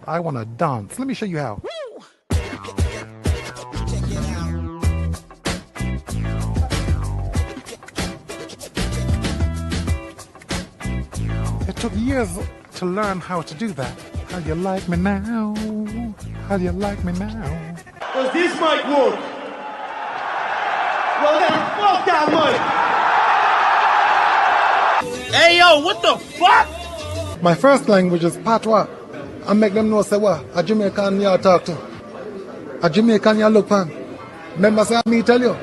I want to dance. Let me show you how. It took years to learn how to do that. How do you like me now? How do you like me now? Does this mic work? Well then, fuck that mic! Hey yo, what the fuck? My first language is patois. I make them know say what a Jamaican you talk to. A Jamaican you look on. Remember say me tell you.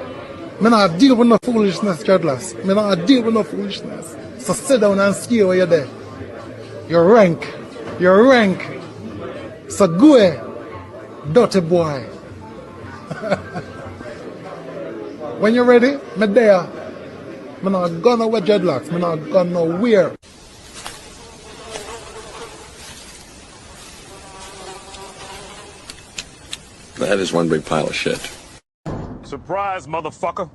Me not deal with no foolishness, Gyökeres. Me not deal with no foolishness. So sit down and ski where you're there. You're rank. You're rank. So go ahead, dirty boy. When you're ready, me there. Me not gonna wear dreadlocks. Me not gonna nowhere. That is one big pile of shit. Surprise, motherfucker.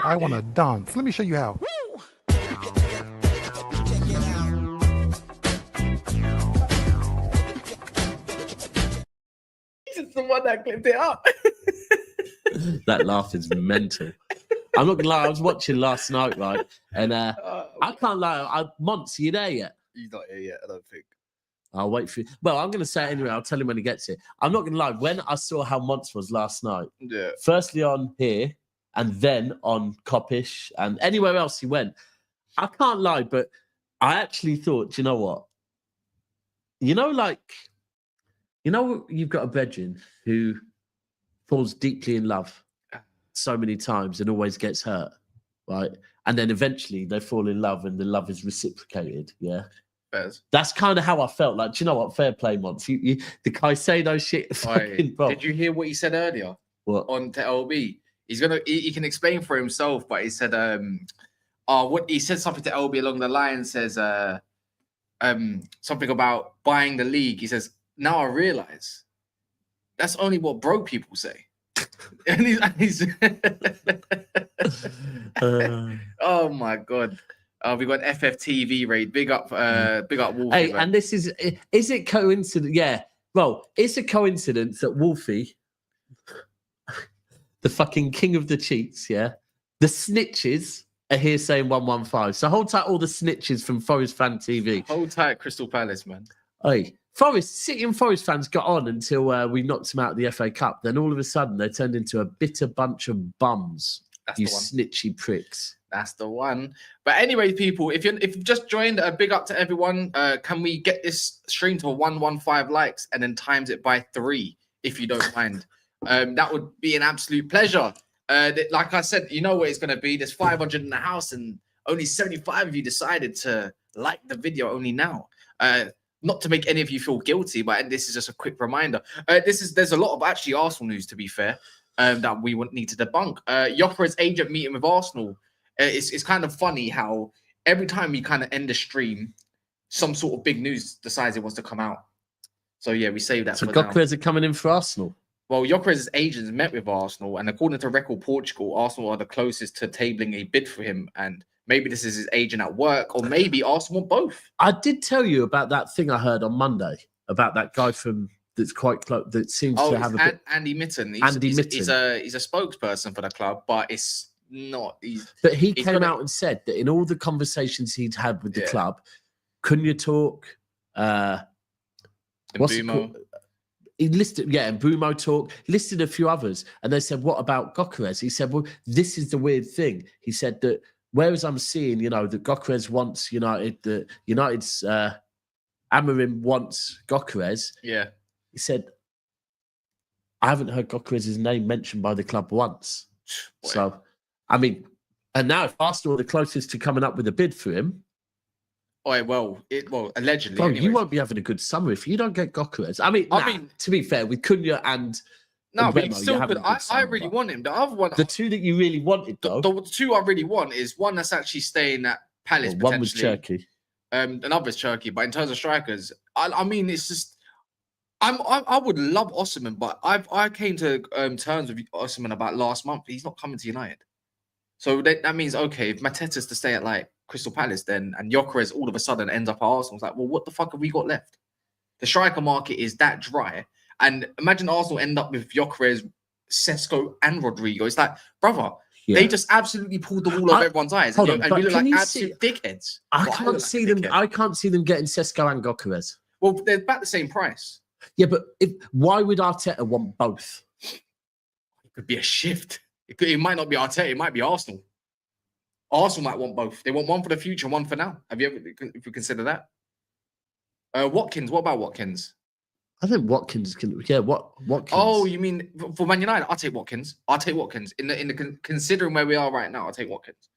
I want to dance. Let me show you how. He's the one that clipped it up. That laugh is mental. I'm not gonna lie, I was watching last night, right? And I can't lie, Monts, are you there yet? He's not here yet, I don't think. I'll wait for you. Well, I'm gonna say it anyway, I'll tell him when he gets here. I'm not gonna lie, when I saw how Monts was last night, Yeah. firstly on here and then on Coppish and anywhere else he went, I can't lie, but I actually thought, you know what? You know, like, you know, you've got a bedroom who falls deeply in love so many times and always gets hurt, right? And then eventually they fall in love and the love is reciprocated, yeah? Fairs. That's kind of how I felt. Like, do you know what? Fair play, Monts. The Caicedo shit. Fucking bomb. Did you hear what he said earlier? What? On to LB? He can explain for himself, but he said what he said something to LB along the line, says something about buying the league. He says, now I realize that's only what broke people say. and he's oh my god. We got FFTV raid. Big up Wolfie. Hey, man. and this is it coincidence? Yeah. Well, it's a coincidence that Wolfie, the fucking king of the cheats, yeah, the snitches are here saying 115. So hold tight, all the snitches from Forest Fan TV. Hold tight, Crystal Palace, man. Hey, City and Forest fans got on until we knocked them out of the FA Cup. Then all of a sudden they turned into a bitter bunch of bums. That's you the one. snitchy pricks. That's the one. But anyway, people, if you've just joined, a big up to everyone. Can we get this stream to 115 likes and then times it by 3 if you don't mind? That would be an absolute pleasure. Like I said, you know what it's going to be. There's 500 in the house and only 75 of you decided to like the video only now. Not to make any of you feel guilty, but this is just a quick reminder. There's a lot of actually Arsenal news, to be fair, that we would need to debunk. Gyökeres agent meeting with Arsenal. It's kind of funny how every time you kind of end the stream, some sort of big news decides it wants to come out. So yeah, we save that. So for now. Gyökeres are coming in for Arsenal. Well, Gyökeres' agents met with Arsenal, and according to Record Portugal, Arsenal are the closest to tabling a bid for him. And maybe this is his agent at work, or maybe Arsenal both. I did tell you about that thing I heard on Monday about that guy from that's quite close that seems to have a bit. Andy Mitten. He's a spokesperson for the club, but it's not. But he came out and said that in all the conversations he'd had with the club, Cunha talk, what's it called? he listed, yeah, and Brumo talk, listed a few others. And they said, what about Gyökeres? He said, well, this is the weird thing. He said that whereas I'm seeing, you know, that Gyökeres wants United, that United's Amorim wants Gyökeres. Yeah. He said, I haven't heard Gyökeres' name mentioned by the club once. Boy. So, I mean, and now if Arsenal are the closest to coming up with a bid for him, well, allegedly. bro, anyways. you won't be having a good summer if you don't get Gyökeres. I mean, to be fair, with Cunha and no, but Mbemo, you still you're having could. a good I summer, really but want him. The other one, the two that you really wanted, though, the two I really want is one that's actually staying at Palace. well, one was potentially. Turkey. Another is Turkey. But in terms of strikers, I mean, it's just. I would love Osimhen, but I came to terms with Osimhen about last month. He's not coming to United, so that means okay. If Mateta's to stay at like Crystal Palace, then and Gyökeres all of a sudden ends up at Arsenal, it's like, well, what the fuck have we got left? The striker market is that dry, and imagine Arsenal end up with Gyökeres, Sesko, and Rodrigo. It's like, brother, they just absolutely pulled the wool over everyone's eyes, and we look like absolute dickheads. I can't see them. I can't see them getting Sesko and Gyökeres. Well, they're about the same price. Yeah, but why would Arteta want both? It could be a shift. It might not be Arteta. It might be Arsenal. Arsenal might want both. They want one for the future, one for now. Have you ever, if you consider that? Watkins. What about Watkins? I think Watkins can. Yeah, Watkins. Oh, you mean for Man United? I'll take Watkins. In the considering where we are right now, I'll take Watkins.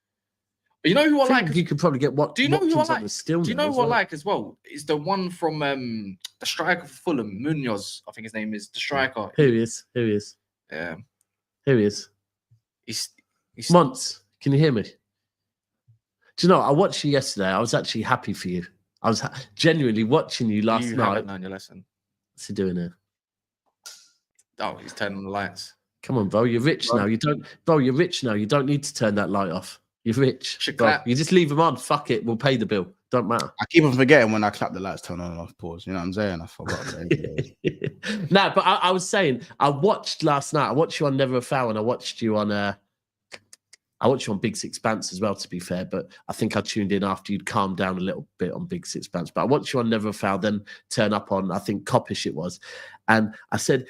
But you know who I like? You could probably get what? Do you know who I like? Do you know who I like as well? It's the one from the striker for Fulham, Munoz. I think his name is the striker. Who is? Yeah. Who is? He's Monts. Can you hear me? Do you know? I watched you yesterday. I was actually happy for you. I was genuinely watching you last night. You haven't known your lesson. What's he doing here? Oh, he's turning on the lights. Come on, bro. You're rich now. You don't. Bro, you're rich now. You don't need to turn that light off. You're rich. Bro, you just leave them on. Fuck it. We'll pay the bill. Don't matter. I keep on forgetting when I clap the lights, turn on and off, pause. You know what I'm saying? I forgot. No, but I was saying, I watched last night. I watched you on Never a Foul, and I watched you on Big Six Expanse as well, to be fair. But I think I tuned in after you'd calmed down a little bit on Big Six Expanse. But I watched you on Never a Foul, then turn up on, I think, Kopish it was. And I said,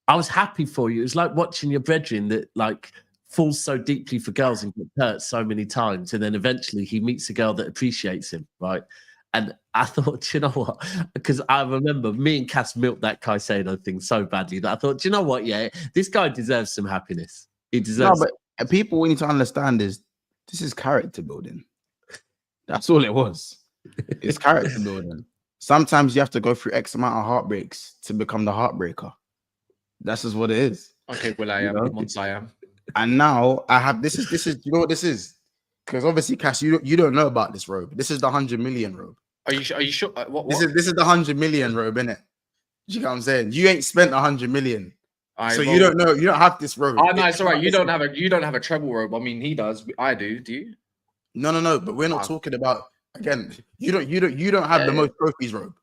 I was happy for you. It was like watching your brethren that, like, falls so deeply for girls and gets hurt so many times, and then eventually he meets a girl that appreciates him, right? And I thought, you know what? Because I remember me and Cass milked that Caicedo thing so badly that I thought, you know what? Yeah, this guy deserves some happiness. He deserves. No, but people need to understand is this is character building. That's all it was. It's character building. Sometimes you have to go through X amount of heartbreaks to become the heartbreaker. That's just what it is. Okay, well, I am. Once I am. And now I have this is you know what this is? Because obviously, Cass, you don't know about this robe. This is the 100 million robe. Are you sure? What? This is the 100 million robe, innit? You know what I'm saying? You ain't spent 100 million. So you don't know, you don't have this robe. Oh no, it's all right. You don't have a treble robe. I mean, he does. I do. Do you? No. But we're not talking about again. You don't have the most trophies robe.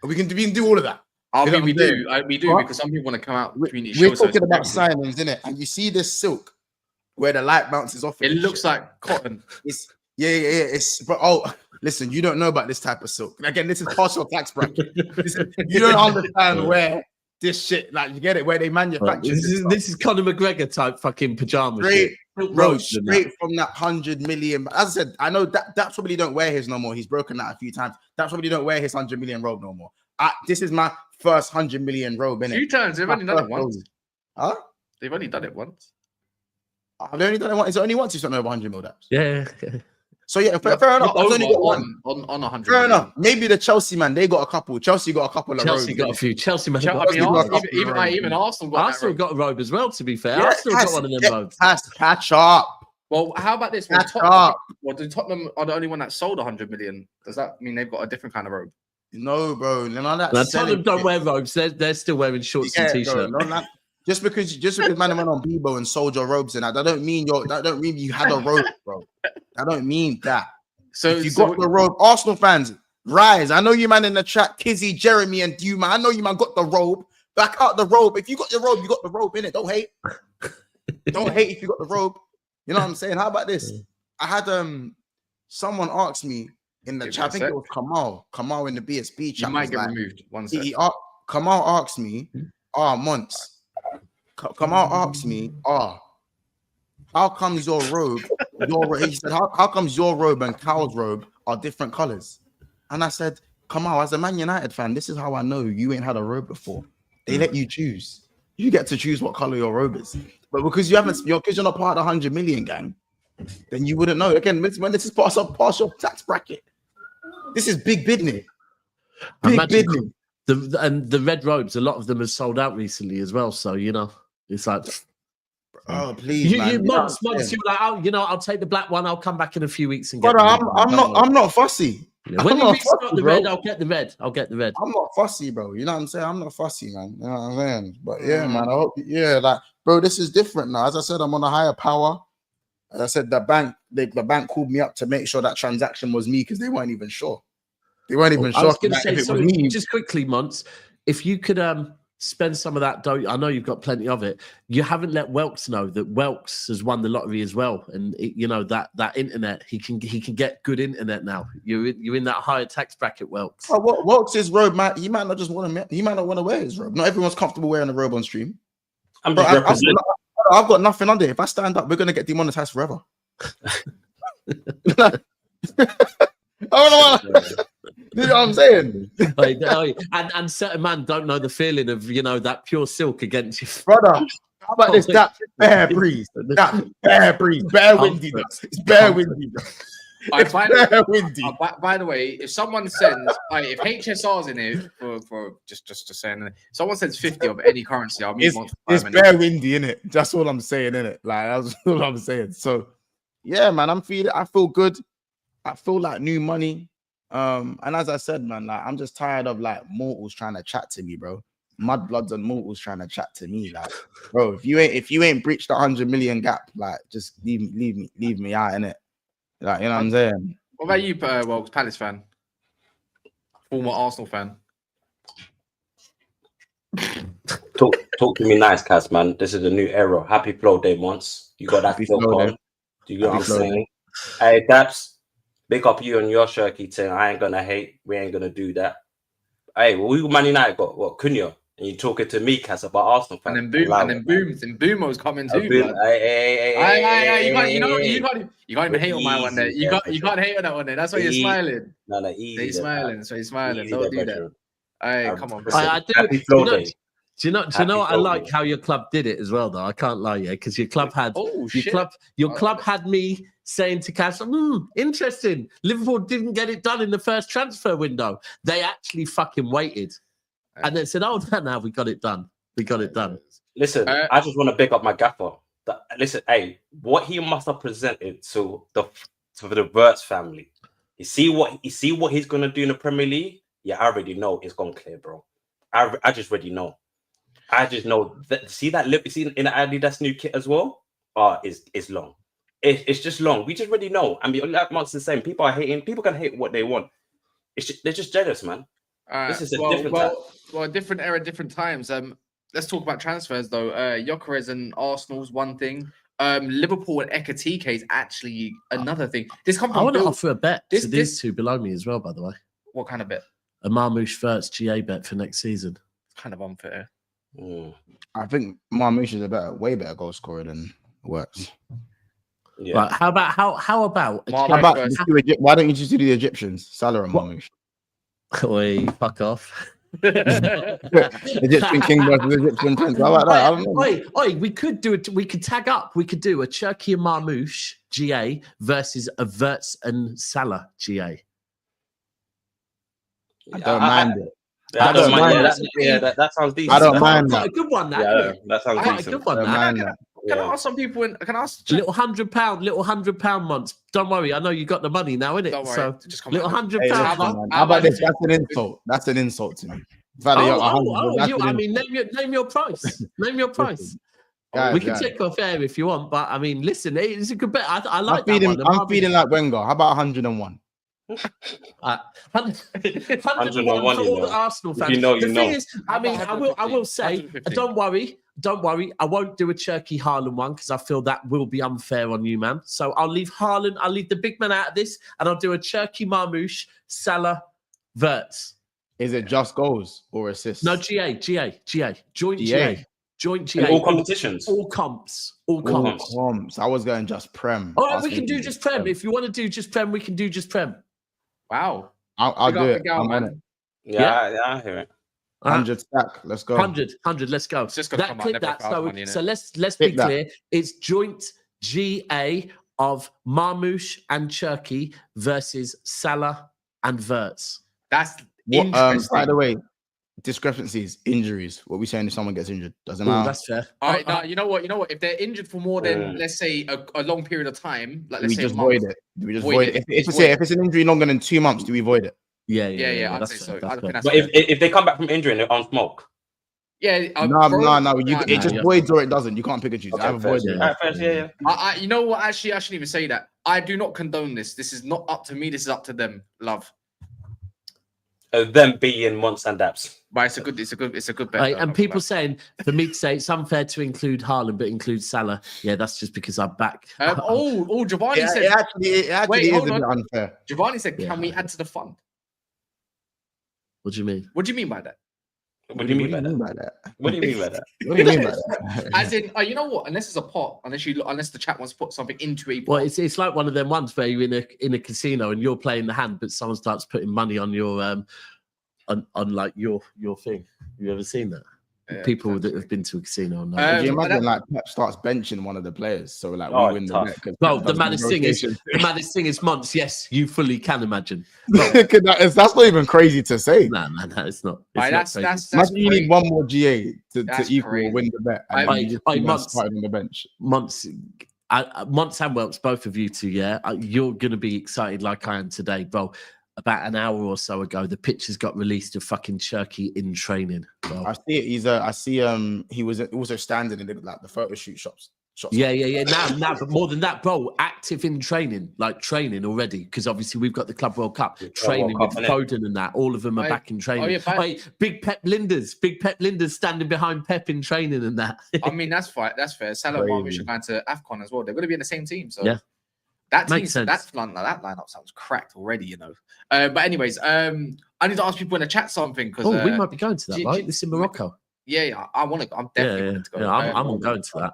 We can do all of that. We do because some people want to come out. We're talking about signings, innit? And you see this silk where the light bounces off. It looks like cotton. It's listen, you don't know about this type of silk. Again, this is partial tax bracket. You don't understand where this shit, like, you get it, where they manufacture. This is Conor McGregor type fucking pajamas. Straight from that 100 million. As I said, I know that probably don't wear his no more. He's broken that a few times. That probably don't wear his 100 million robe no more. This is my first 100 million robe, innit? 2 times. They've only done it once. Huh? They've only done it once. I've only done it once. It's only once he's done over 100 mil daps. Yeah. So yeah, fair enough. I've only got one on 100. Fair enough. Maybe the Chelsea man, they got a couple. Chelsea got a couple of robes. Chelsea got a few. Chelsea man. Even Arsenal got a robe as well. To be fair, Arsenal got one of them robes. Has to catch up. Well, how about this? Tottenham are the only one that sold 100 million. Does that mean they've got a different kind of robe? No, bro. Tottenham don't wear robes. They're still wearing shorts and t-shirts. Just because man went on Bebo and sold your robes and that don't mean you had a robe, bro. I don't mean that. So if you got the robe, Arsenal fans, rise. I know you man in the chat, Kizzy, Jeremy, and you man. I know you man got the robe. Back out the robe. If you got the robe, you got the robe, innit? Don't hate. Don't hate if you got the robe. You know what I'm saying? How about this? I had someone asked me in the chat. I think it was Kamal in the BSB chat. You might get removed. One second. Kamal asked me, Months. Kamal asked me, how comes your robe, he said, how comes your robe and Cal's robe are different colors? And I said, Kamal, as a Man United fan, this is how I know you ain't had a robe before. They let you choose. You get to choose what color your robe is. But because you're not part of the 100 million gang, then you wouldn't know. Again, when this is past your tax bracket, this is big business. Big business. And the red robes, a lot of them have sold out recently as well. So, it's like, oh, please, man. Months, you're like, I'll take the black one. I'll come back in a few weeks and get it. I'm not fussy. When you got the red, I'll get the red. I'm not fussy, bro. You know what I'm saying? I'm not fussy, man. You know what I'm saying? But yeah, man, I hope, like, bro, this is different now. As I said, I'm on a higher power. As I said, the bank called me up to make sure that transaction was me because they weren't even sure. They weren't even sure. I was going to say, so just quickly, Months, if you could spend some of that dough, I know you've got plenty of it. You haven't let Welks know that Welks has won the lottery as well, and that internet, he can get good internet now. You're in that higher tax bracket, Welks. Oh, Welks' robe, man, he might not want to wear his robe. Not everyone's comfortable wearing a robe on stream. I've got nothing under it. If I stand up, we're gonna get demonetized forever. You know what I'm saying? and certain man don't know the feeling of that pure silk against you, brother. How about this? That bare breeze, bare windy. It's bare windy. It's bare windy. By the way, if someone sends, if HSR's in here for just saying, someone sends 50 of any currency, I'll mute one. It's bare windy, innit? That's all I'm saying, innit? Like that's all I'm saying. So yeah, man, I feel good. I feel like new money. And as I said, man, like I'm just tired of like mortals trying to chat to me, bro. Mudbloods and mortals trying to chat to me, like, bro. If you ain't breached the 100 million gap, like, just leave me out, innit? Like, you know what I'm saying? What about you, Welks, Palace fan, former Arsenal fan? Talk to me nice, Cass, man. This is a new era. Happy flow day, once you got that flow on. Do you know what I'm saying? Hey, Daps. Big up you and your Shirky saying I ain't gonna hate. We ain't gonna do that. Hey, well, we Man United got what Cunha, and you talking to me, Cass, about Arsenal fans. And then Boomo's coming too. Hey, you can't even hate on my one there. You can't hate on that one there. That's why you're smiling. No, easy. He's smiling, so he's smiling. Don't do that. Hey, come on, bro. Happy flow day. Do you know what I like how your club did it as well, though? I can't lie, because your club had your club had me saying to Cass, interesting. Liverpool didn't get it done in the first transfer window. They actually fucking waited. And then said, oh, now we got it done. We got it done. Listen, I just want to pick up my gaffer. Listen, hey, what he must have presented to the Wirtz family. You see what he's gonna do in the Premier League? Yeah, I already know it's gone clear, bro. I just already know. I just know that. See that lip? You see in the Adidas new kit as well? It's long. It's just long. We just already know. I mean, like Mark's the same. People are hating. People can hate what they want. They're just jealous, man. This is a different time. Well, different era, different times. Let's talk about transfers though. Gyökeres and Arsenal's one thing. Liverpool and Ekitike is actually another thing. I want to offer a bet to these two below me as well, by the way. What kind of bet? A Marmoush Wirtz GA bet for next season. It's kind of unfair. I think Marmoush is way better goal scorer than Wirtz. Yeah. Right, how about why don't you just do the Egyptians, Salah and Marmoush? Oi, fuck off. Egyptian king versus Egyptian prince. How about that? I don't know. We could do it. We could tag up. We could do a Turkey and Marmoush GA versus a Wirtz and Salah GA. I don't mind it. I don't mind that. That sounds decent. I don't mind that. A good one. That sounds decent. A good one. Can I ask some people? Can I ask little £100 months? Don't worry, I know you got the money now, innit? Don't worry. So just come little £100. How about this? That's an insult. That's an insult to me. I mean, name your price. Name your price. We can take off air if you want, but I mean, listen, it's a good bet. I like that one. I'm feeling like Wenger. How about 101? 101 for all the Arsenal fans. The thing is, I mean, I will say, don't worry, I won't do a Cherky Haaland one because I feel that will be unfair on you, man. So I'll leave Haaland, I'll leave the big man out of this, and I'll do a Cherky Marmoush, Salah, Wirtz. Is it just goals or assists? No, GA, joint GA. joint In GA, all competitions. all comps. I was going just Prem. All right, we can do just Prem. If you want to do just Prem, we can do just Prem. Wow. I'll do it. I'm on it. Yeah, I hear it. 100 stack. Let's go. 100. Let's go. It's just gonna come out never money, so let's be clear. It's joint GA of Marmoush and Cherky versus Salah and Wirtz. That's interesting. By the way, discrepancies, injuries. What we saying if someone gets injured doesn't matter. That's fair. All right, now you know what? If they're injured for more than let's say a long period of time, like let's say just void it. Do we just void it? If it's an injury longer than 2 months, do we void it? Yeah. I'd say so. But if they come back from injury and they're on smoke, no. It just voids or it doesn't. You can't pick and choose. Okay, I avoid it. You know what? Actually, I shouldn't even say that. I do not condone this. This is not up to me. This is up to them. Love. Them being months and daps. But it's a good bet. Right, and people saying for me to say it's unfair to include Haaland but include Salah. Yeah, that's just because I'm back. Giovanni said it actually is a bit unfair. Giovanni said, "Can we add to the fund?" What do you mean? What do you mean by that? What do you mean by that? What do you mean by that? As in, you know what? Unless it's a pot, unless the chat wants to put something into a pot. Well, it's like one of them ones where you're in a casino and you're playing the hand, but someone starts putting money on your on like your thing. You ever seen that? Yeah, people that have been to a casino. Do you imagine like Pep starts benching one of the players, so like we win the bet? Well, the maddest thing is Monts. Yes, you fully can imagine. That's not even crazy to say. No, it's not. That's imagine you need one more GA to equal or win the bet. Monts on the bench. Monts and Welps, both of you two. Yeah, you're gonna be excited like I am today, bro. About an hour or so ago, the pictures got released of fucking Cherky in training. Bro. I see it. I see he was also standing in the photo shoot shots. Yeah. Now, but more than that, bro, active in training, like training already, because obviously we've got the Club World Cup training with Foden and that. All of them are back in training. Big Pep Linders standing behind Pep in training and that. I mean, that's fine. That's fair. Salah and Marmoush are going to AFCON as well. They're going to be in the same team, so yeah. That lineup sounds cracked already, you know. But anyways, I need to ask people in the chat something because we might be going to that, right? This is in Morocco. Yeah, I want to. I'm definitely going to go. Yeah, I'm going to that.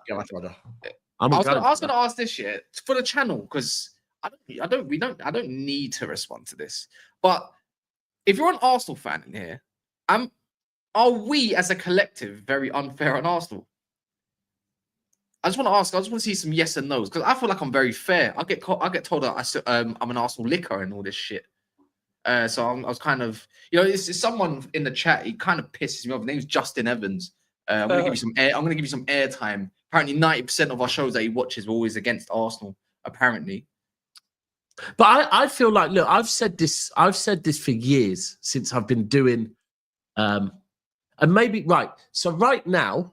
I was going to ask this shit for the channel because I don't need to respond to this. But if you're an Arsenal fan in here, are we as a collective very unfair on Arsenal? I just want to ask. I just want to see some yes and no's because I feel like I'm very fair. I get told that I'm an Arsenal licker and all this shit. So I was kind of, it's someone in the chat. He kind of pisses me off. His name's Justin Evans. I'm gonna give you some airtime. Apparently, 90% of our shows that he watches were always against Arsenal. Apparently, but I feel like, look, I've said this for years since I've been doing, and maybe right. So right now,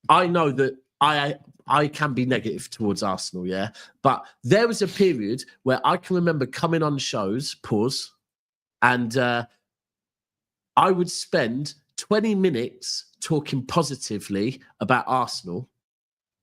I know that I can be negative towards Arsenal, yeah. But there was a period where I can remember coming on shows, and I would spend 20 minutes talking positively about Arsenal.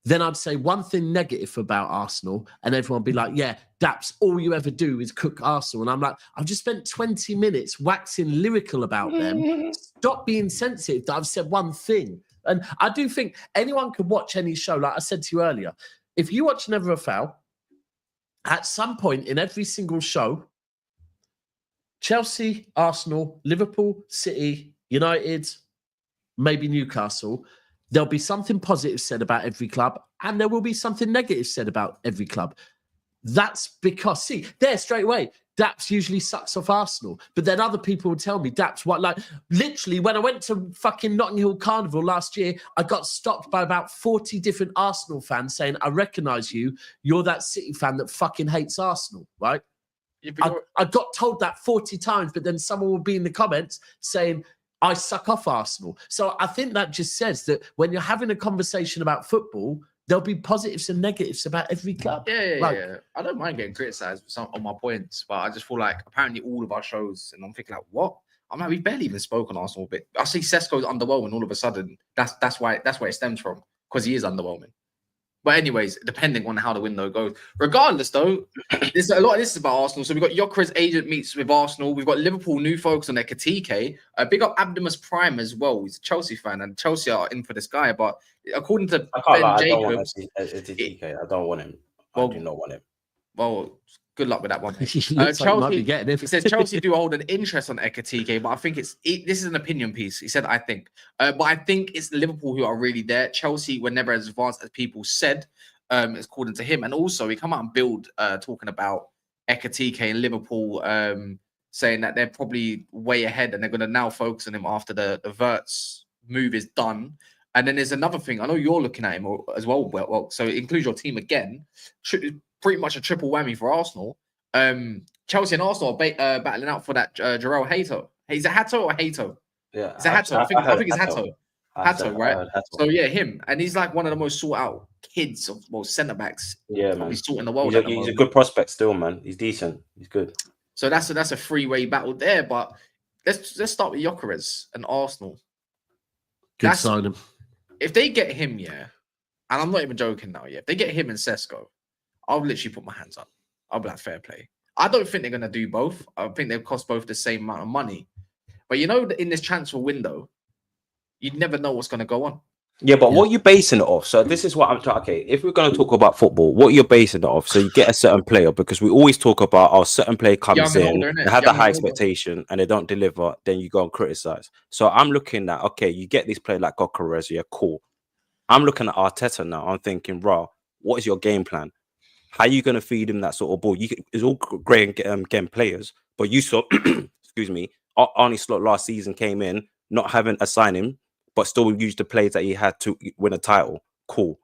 Then I'd say one thing negative about Arsenal, and everyone would be like, yeah, Daps, all you ever do is cook Arsenal. And I'm like, I've just spent 20 minutes waxing lyrical about them. Stop being sensitive that I've said one thing. And I do think anyone could watch any show. Like I said to you earlier, if you watch Never a Foul, at some point in every single show, Chelsea, Arsenal, Liverpool, City, United, maybe Newcastle, there'll be something positive said about every club and there will be something negative said about every club. That's because, see, there straight away, Daps usually sucks off Arsenal. But then other people would tell me, Daps, what? Like, literally, when I went to fucking Notting Hill Carnival last year, I got stopped by about 40 different Arsenal fans saying, I recognise you. You're that City fan that fucking hates Arsenal, right? Yeah, I got told that 40 times, but then someone will be in the comments saying, I suck off Arsenal. So I think that just says that when you're having a conversation about football, there'll be positives and negatives about every club. Yeah. I don't mind getting criticised for some on my points, but I just feel like apparently all of our shows, and I'm thinking like, what? I'm like, we barely even spoke on Arsenal a bit. I see Sesko's underwhelming all of a sudden. That's why it stems from, because he is underwhelming. But anyways, depending on how the window goes. Regardless, though, there's a lot of this is about Arsenal. So we've got Gyökeres agent meets with Arsenal. We've got Liverpool new focus on Ekitike. Big up Abdemus Prime as well. He's a Chelsea fan, and Chelsea are in for this guy. But according to Ben Jacobs, I don't want him. I do not want him. Well, good luck with that one. Chelsea, like he says Chelsea do hold an interest on Ekitike, but I think this is an opinion piece. He said, I think. But I think it's Liverpool who are really there. Chelsea were never as advanced as people said, according to him. And also, he come out and build talking about Ekitike and Liverpool, saying that they're probably way ahead and they're going to now focus on him after the Wirtz move is done. And then there's another thing. I know you're looking at him as well. Well, so it includes your team again. Pretty much a triple whammy for Arsenal. Chelsea and Arsenal are battling out for that Jorrel Hato. Is it Hato or Hato? Yeah, it's a Hato. I think it's Hato. Hato, right? So yeah, him, and he's like one of the most sought out kids of centre backs. Yeah, man. He's sought in the world. He's a good prospect still, man. He's decent. He's good. So that's a three-way battle there. But let's start with Gyökeres and Arsenal. Good signing. If they get him, yeah, and I'm not even joking now. Yeah, if they get him and Sesko, I'll literally put my hands up. I'll be like, fair play. I don't think they're going to do both. I think they'll cost both the same amount of money. But you know, in this transfer window, you never know what's going to go on. Yeah, but what are you basing it off? So this is what I'm talking. Okay, if we're going to talk about football, what you're basing it off? So you get a certain player, because we always talk about our certain player comes in, they have the high expectation and they don't deliver, then you go and criticize. So I'm looking at, okay, you get this player like Gyökeres, yeah, cool. I'm looking at Arteta now. I'm thinking, raw, what is your game plan? How are you going to feed him that sort of ball? It's all great getting players, but you saw, excuse me, Arne Slot last season came in, not having a signing, but still used the plays that he had to win a title. Cool.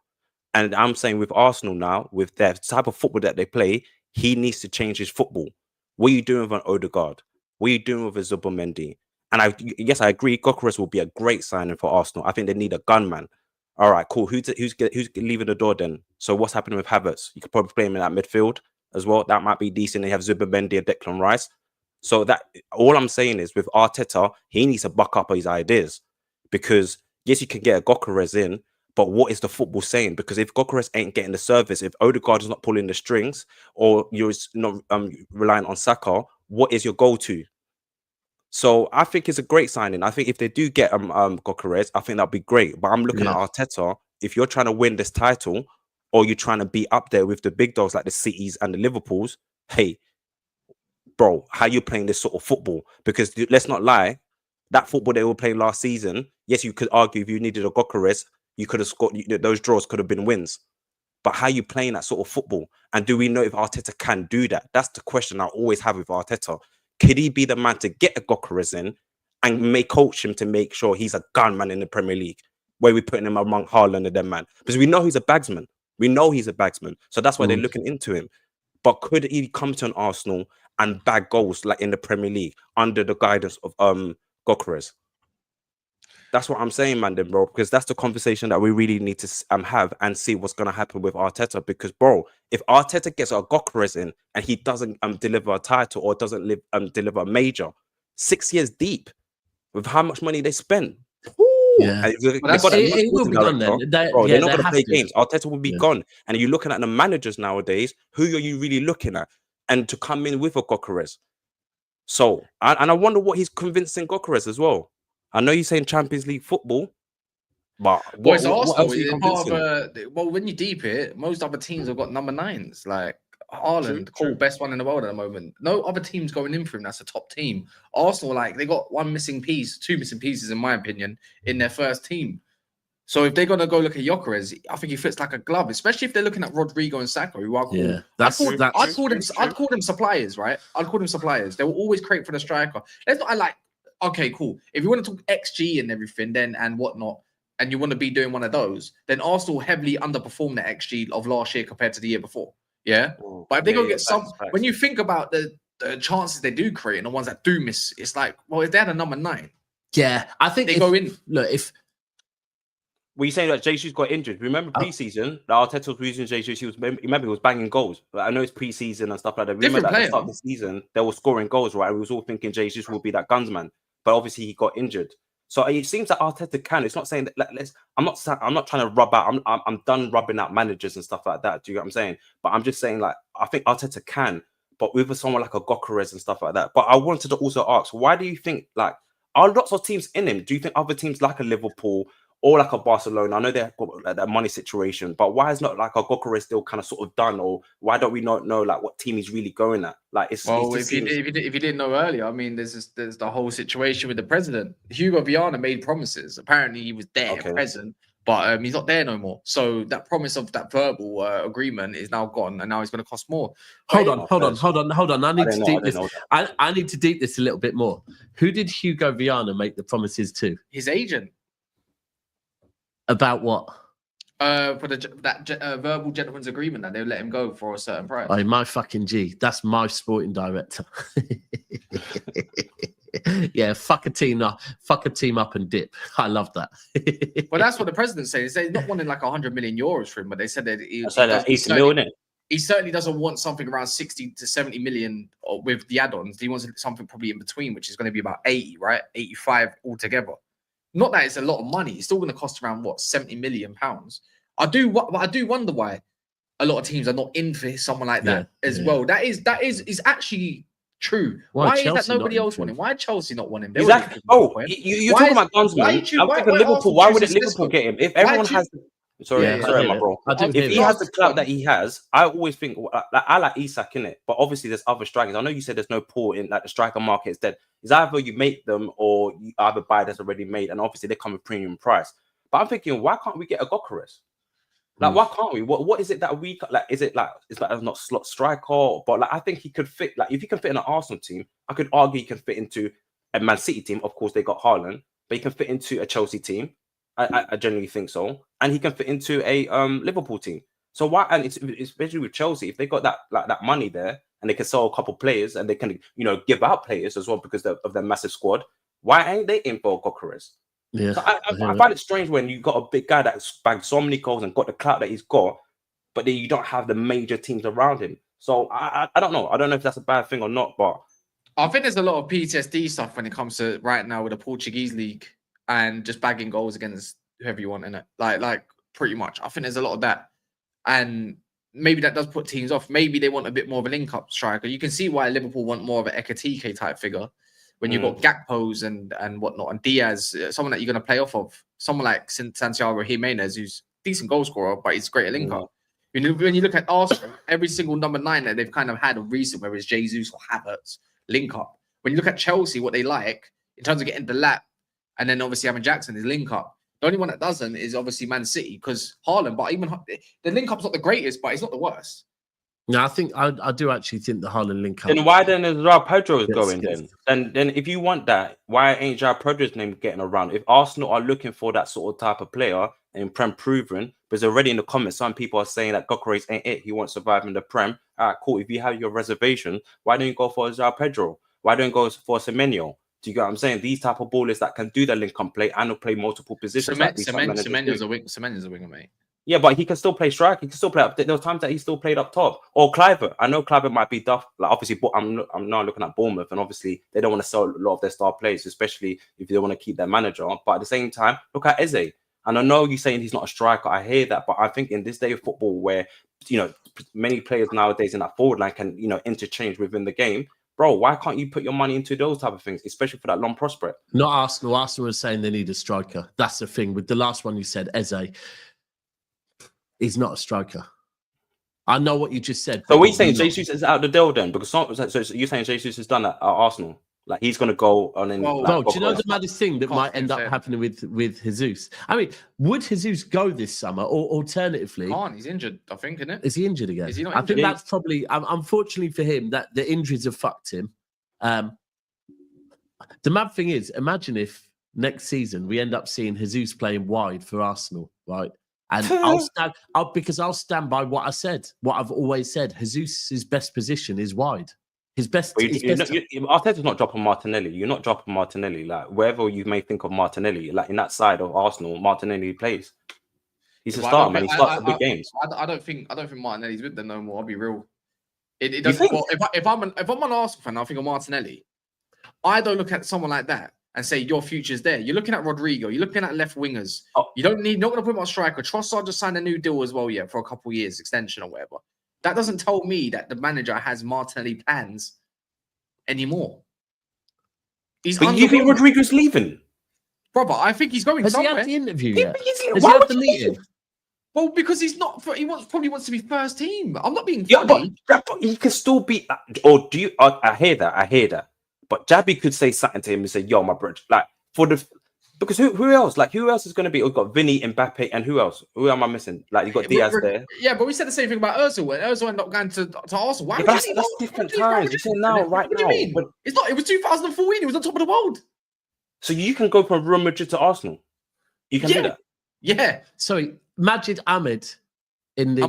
And I'm saying with Arsenal now, with their type of football that they play, he needs to change his football. What are you doing with an Odegaard? What are you doing with a Zubomendi? And yes, I agree, Gyökeres will be a great signing for Arsenal. I think they need a gunman. All right, cool. Who's leaving the door then? So what's happening with Havertz? You could probably play him in that midfield as well. That might be decent. They have Zubomendi and Declan Rice. So that all I'm saying is with Arteta, he needs to buck up his ideas, because yes, you can get a Gyökeres in, but what is the football saying? Because if Gyökeres ain't getting the service, if Odegaard is not pulling the strings, or you're not relying on Saka, what is your go-to? So I think it's a great signing. I think if they do get Gyökeres, I think that'd be great. But I'm looking at Arteta. If you're trying to win this title, or you're trying to be up there with the big dogs like the Cities and the Liverpools, hey, bro, how you playing this sort of football? Because let's not lie, that football they were playing last season, yes, you could argue if you needed a Gyökeres, you could have scored. Those draws could have been wins. But how you playing that sort of football? And do we know if Arteta can do that? That's the question I always have with Arteta. Could he be the man to get a Gyökeres in and coach him to make sure he's a gunman in the Premier League, where we're putting him among Haaland and them, man? Because we know he's a bagsman. We know he's a bagsman. So that's why they're looking into him. But could he come to an Arsenal and bag goals like in the Premier League under the guidance of Gyökeres? That's what I'm saying, man, then, bro, because that's the conversation that we really need to have and see what's going to happen with Arteta. Because, bro, if Arteta gets a Gyökeres in and he doesn't deliver a title or doesn't deliver a major, 6 years deep with how much money they spent. Yeah, it will be gone then. They're not going to play games. Arteta will be gone. And you're looking at the managers nowadays. Who are you really looking at? And to come in with a Gyökeres. So, and I wonder what he's convincing Gyökeres as well. I know you're saying Champions League football, but what else are you convincing? Well, when you deep it, most other teams have got number 9s. Like Haaland, cool, best one in the world at the moment. No other teams going in for him. That's a top team. Arsenal, like, they got two missing pieces, in my opinion, in their first team. So if they're gonna go look at Gyökeres, I think he fits like a glove, especially if they're looking at Rodrigo and Saka, who are cool. Yeah, I'd call them suppliers, right? I'd call them suppliers. They will always crate for the striker. Okay, cool. If you want to talk XG and everything, then and whatnot, and you want to be doing one of those, then Arsenal heavily underperformed the XG of last year compared to the year before. Yeah, but if they go get when you think about the chances they do create and the ones that do miss, it's like, well, if they had a number 9, I think they go in. Look, if were you saying that Jesus got injured? Remember preseason, the Arteta was using Jesus. He was banging goals. I know it's preseason and stuff like that. Remember that at the start of the season, they were scoring goals, right? We was all thinking Jesus will be that gunsman, but obviously he got injured. So it seems that Arteta can. It's not saying that. I'm not trying to rub out. I'm done rubbing out managers and stuff like that. Do you get what I'm saying? But I'm just saying, like, I think Arteta can, but with someone like a Gyökeres and stuff like that. But I wanted to also ask, why do you think, like, are lots of teams in him? Do you think other teams like a Liverpool or like a Barcelona, I know they've got like that money situation, but why is not like a Gyökeres still kind of sort of done, or why don't we not know like what team he's really going at? Like, if you didn't know earlier, I mean, there's the whole situation with the president. Hugo Viana made promises. Apparently, he was there, present, but he's not there no more. So that promise of that verbal agreement is now gone, and now it's going to cost more. Hold on. I need to deep this. I need to deep this a little bit more. Who did Hugo Viana make the promises to? His agent. About what? For that verbal gentleman's agreement that they'll let him go for a certain price. Oh, my fucking G. That's my sporting director. Yeah, fuck a team up and dip. I love that. Well, that's what the president said. He said he's not wanting like 100 million euros for him, but they said that he certainly doesn't want something around 60 to 70 million with the add-ons. He wants something probably in between, which is going to be about 80, right? 85 altogether. Not that it's a lot of money. It's still going to cost around what, 70 million pounds. I do wonder why a lot of teams are not in for someone like that as well. That is actually true. Why is that nobody else want him? Why Chelsea not want him? Exactly. Oh, you're talking about Gunsman. I'm thinking Liverpool. Why would Liverpool get him? If everyone has... Sorry, my bro. If he has the clout that he has, I always think I like Isak in it, but obviously there's other strikers. I know you said there's no pool in like the striker market is dead. It's either you make them or you either buy that's already made, and obviously they come with premium price. But I'm thinking, why can't we get a Gyökeres? Like, why can't we? What is it that we like? Is it like it's like not slot striker? But like, I think he could fit. Like, if he can fit in an Arsenal team, I could argue he can fit into a Man City team. Of course, they got Haaland, but he can fit into a Chelsea team. I genuinely think so, and he can fit into a Liverpool team. So why? And it's especially with Chelsea, if they got that money there, and they can sell a couple players, and they can give out players as well because of their massive squad. Why ain't they in for Gyökeres? Yeah, so I find it strange when you got a big guy that's bagged so many goals and got the clout that he's got, but then you don't have the major teams around him. So I don't know. I don't know if that's a bad thing or not, but I think there's a lot of PTSD stuff when it comes to right now with the Portuguese league. And just bagging goals against whoever you want in it. Like pretty much. I think there's a lot of that. And maybe that does put teams off. Maybe they want a bit more of a link-up striker. You can see why Liverpool want more of an Ekitike type figure when you've got Gakpos and whatnot, and Diaz, someone that you're going to play off of. Someone like Santiago Jimenez, who's a decent goal scorer, but he's great at link-up. When you look at Arsenal, every single number 9 that they've kind of had of recent, whether it's Jesus or Havertz, link-up. When you look at Chelsea, what they like, in terms of getting the lap, and then obviously having Jackson is link up. The only one that doesn't is obviously Man City because Haaland. But even the link up's not the greatest, but it's not the worst. No, I think I do actually think the Haaland link up. Then why then is João Pedro going then? Then if you want that, why ain't João Pedro's name getting around? If Arsenal are looking for that sort of type of player and Prem proven, because already in the comments some people are saying that Gyökeres ain't it. He won't survive in the Prem. All right, cool. If you have your reservation, why don't you go for João Pedro? Why don't you go for Semenyo? Do you get what I'm saying? These type of ballers that can do the link-up play and will play multiple positions. Semenyo's a winger, mate. Yeah, but he can still play strike. He can still play up. There were times that he still played up top. Or Cliver. I know Cliver might be duff. Like obviously, I'm now looking at Bournemouth, and obviously they don't want to sell a lot of their star players, especially if they want to keep their manager. But at the same time, look at Eze. And I know you're saying he's not a striker. I hear that, but I think in this day of football, where many players nowadays in that forward line can interchange within the game. Bro, why can't you put your money into those type of things, especially for that long prospect? Not Arsenal. Arsenal was saying they need a striker. That's the thing. With the last one you said, Eze, he's not a striker. I know what you just said. So what are you saying? Jesus is out the deal then? Because so you're saying Jesus has done that at Arsenal? Like he's going to go on in... Bro, do you know the maddest thing that might end up happening with Jesus? I mean, would Jesus go this summer or alternatively... He's injured, I think, isn't it? Is he injured again? Is he not injured? I think that's probably... unfortunately for him, that the injuries have fucked him. The mad thing is, imagine if next season we end up seeing Jesus playing wide for Arsenal, right? And I'll stand by what I said, what I've always said. Jesus' best position is wide. Arteta's not dropping Martinelli. You're not dropping Martinelli. Like wherever you may think of Martinelli, like in that side of Arsenal, Martinelli plays. He's a starter, man. He starts the big games. I don't think Martinelli's with them no more. I'll be real. It doesn't. Well, if I'm an Arsenal fan, I think of Martinelli. I don't look at someone like that and say your future's there. You're looking at Rodrigo. You're looking at left wingers. You not going to put him on striker. Trossard just signed a new deal as well, for a couple of years extension or whatever. That doesn't tell me that the manager has Martinelli plans anymore. But you think Rodrigo's leaving? Brother, I think he's going somewhere. Has he had the interview yet? Has he had the meeting? Well, because he's not. He probably wants to be first team. I'm not being funny. But he can still be. Or do you? I hear that. But Jabby could say something to him and say, "Yo, my bro, like because who else? Like who else is going to be? We've got Vinny, Mbappe, and who else? Who am I missing? Like you got Diaz there. Yeah, but we said the same thing about Ozil. When Ozil ended up going to Arsenal. Why? That's different times. You're saying now, right now. What do you mean? But it's not. It was 2014. He was on top of the world. So you can go from Real Madrid to Arsenal. You can do that. Yeah. Sorry, Majid Ahmed in the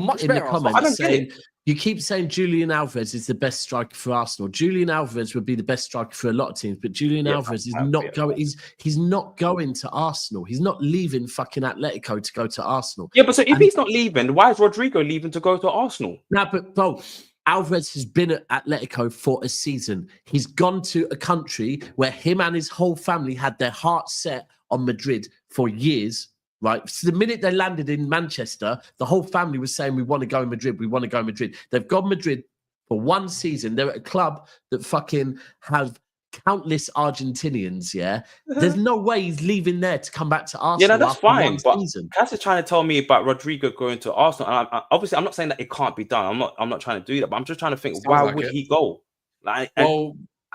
comments saying you keep saying Julian Alvarez is the best striker for Arsenal. Julian Alvarez would be the best striker for a lot of teams, but Julian Alvarez is not going. He's not going to Arsenal. He's not leaving fucking Atletico to go to Arsenal. Yeah, but so if he's not leaving, why is Rodrigo leaving to go to Arsenal? No, but bro, Alvarez has been at Atletico for a season. He's gone to a country where him and his whole family had their heart set on Madrid for years, right? So the minute they landed in Manchester, the whole family was saying, we want to go Madrid, we want to go Madrid. They've gone Madrid for one season. They're at a club that fucking have countless Argentinians, There's no way he's leaving there to come back to Arsenal. Yeah, no, that's fine. But Cass is trying to tell me about Rodrigo going to Arsenal. And obviously, I'm not saying that it can't be done. I'm not trying to do that. But I'm just trying to think, why would he go? Like,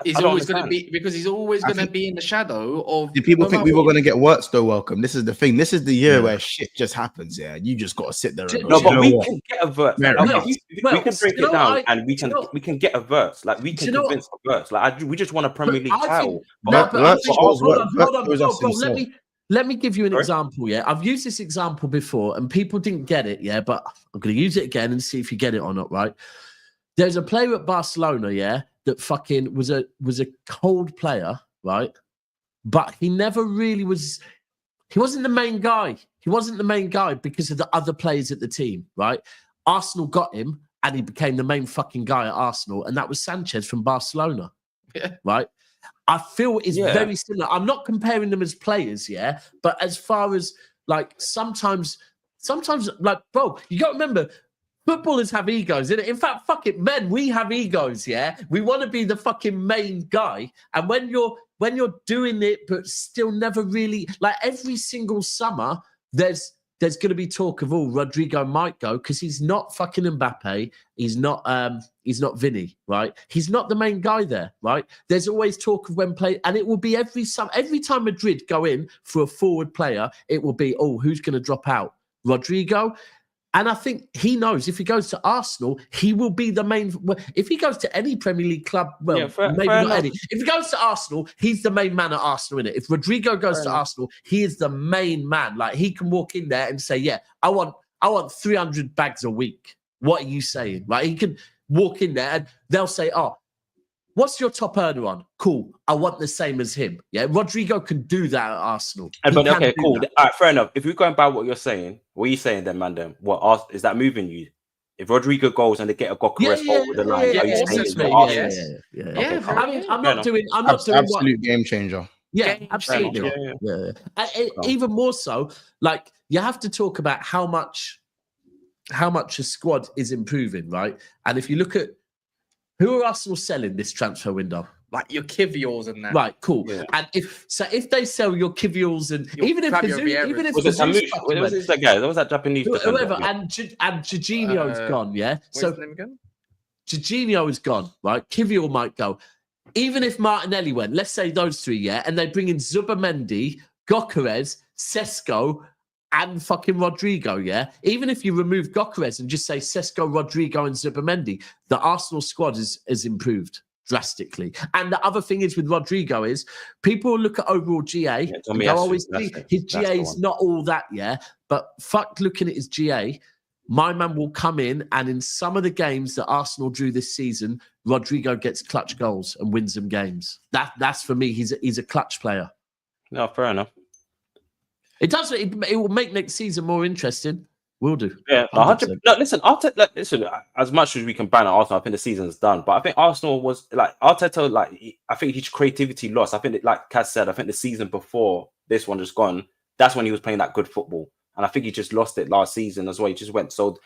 he's always going to be because he's always going to be in the shadow of. Did people think we were going to get work still welcome? This is the thing. This is the year where shit just happens. Yeah, you just got to sit there. And no, but we can get a verse. We can break it down, and we can get a verse. Like we can convince a verse. Like we just want a Premier League title. Let me give you an example. I've used this example before, and people didn't get it. But I'm going to use it again and see if you get it or not. Right? There's a player at Barcelona. That fucking was a cold player, right? But he never really was. He wasn't the main guy. He wasn't the main guy because of the other players at the team, right? Arsenal got him, and he became the main fucking guy at Arsenal, and that was Sanchez from Barcelona, right? I feel it's very similar. I'm not comparing them as players, but as far as like sometimes, like bro, you got to remember. Footballers have egos, innit? In fact, fuck it, men, we have egos, We want to be the fucking main guy. And when you're doing it, but still never really, like every single summer, there's going to be talk of, Rodrigo might go because he's not fucking Mbappe. He's not Vinny, right? He's not the main guy there, right? There's always talk of when play, and it will be every time Madrid go in for a forward player, it will be, who's going to drop out? Rodrigo. And I think he knows if he goes to Arsenal, he will be the main. If he goes to any Premier League club, maybe not any. If he goes to Arsenal, he's the main man at Arsenal, innit? If Rodrigo goes to Arsenal, he is the main man. Like he can walk in there and say, "Yeah, I want 300 bags a week." What are you saying? Like he can walk in there and they'll say, "Oh, what's your top earner on? Cool. I want the same as him." Yeah, Rodrigo can do that at Arsenal. But okay, cool. All right, fair enough. If we're going by what you're saying, what are you saying then, man? Then what is that moving you? If Rodrigo goes and they get a Gyökeres over the line, I mean, I'm not doing absolute game changer. Yeah, absolutely. Even more so, like you have to talk about how much a squad is improving, right? And if you look at who are Arsenal selling this transfer window? Like your Kiviors and that. Right, cool. Yeah. And if they sell your Kiviors and even if was that guy? That was that Japanese whoever and Jorginho's gone, So Jorginho is gone, right? Kivior might go. Even if Martinelli went, let's say those three, and they bring in Zubamendi, Gyökeres, Sesko, and fucking Rodrigo, Even if you remove Gyökeres and just say Sesko, Rodrigo, and Zubamendi, the Arsenal squad is improved drastically. And the other thing is with Rodrigo is people look at overall GA. His GA is not all that, but fuck looking at his GA. My man will come in and in some of the games that Arsenal drew this season, Rodrigo gets clutch goals and wins them games. That's for me. He's a clutch player. No, fair enough. It will make next season more interesting. Will do. Yeah, 100%. No, listen, Arteta. Listen, as much as we can ban Arsenal, I think the season's done. But I think Arsenal was like Arteta. Like, I think his creativity lost. I think, like Kaz said, I think the season before this one just gone, that's when he was playing that good football, and I think he just lost it last season as well. He just went so,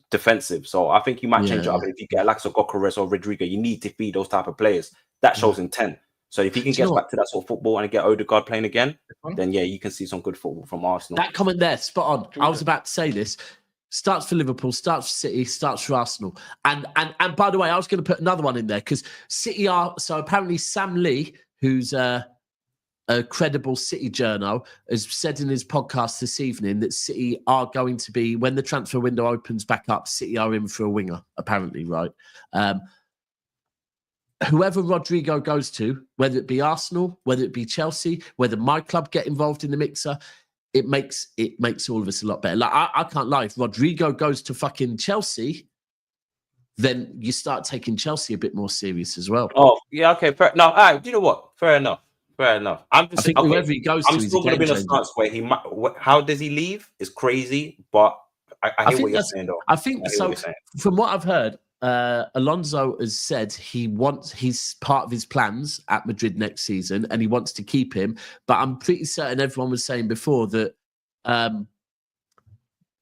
defensive. So I think you might change it up. If you get like Gyökeres or Rodrigo, you need to feed those type of players. That shows intent. So if he can get back to that sort of football and get Odegaard playing again, then yeah, you can see some good football from Arsenal. That comment there, spot on. I was about to say this. Starts for Liverpool, starts for City, starts for Arsenal. And by the way, I was going to put another one in there because City are, so apparently Sam Lee, who's a credible City journal, has said in his podcast this evening that City are going to be, when the transfer window opens back up, City are in for a winger, apparently, right? Whoever Rodrigo goes to, whether it be Arsenal, whether it be Chelsea, whether my club get involved in the mixer, it makes all of us a lot better. Like I can't lie, if Rodrigo goes to fucking Chelsea, then you start taking Chelsea a bit more serious as well. Oh yeah, okay. No, all right. You know what? Fair enough. I think whoever he goes to, I'm still going to be in a stance where he might. How does he leave? Is crazy, but I hear what you're saying though. I think so. From what I've heard, Alonso has said he's part of his plans at Madrid next season and he wants to keep him, but I'm pretty certain everyone was saying before that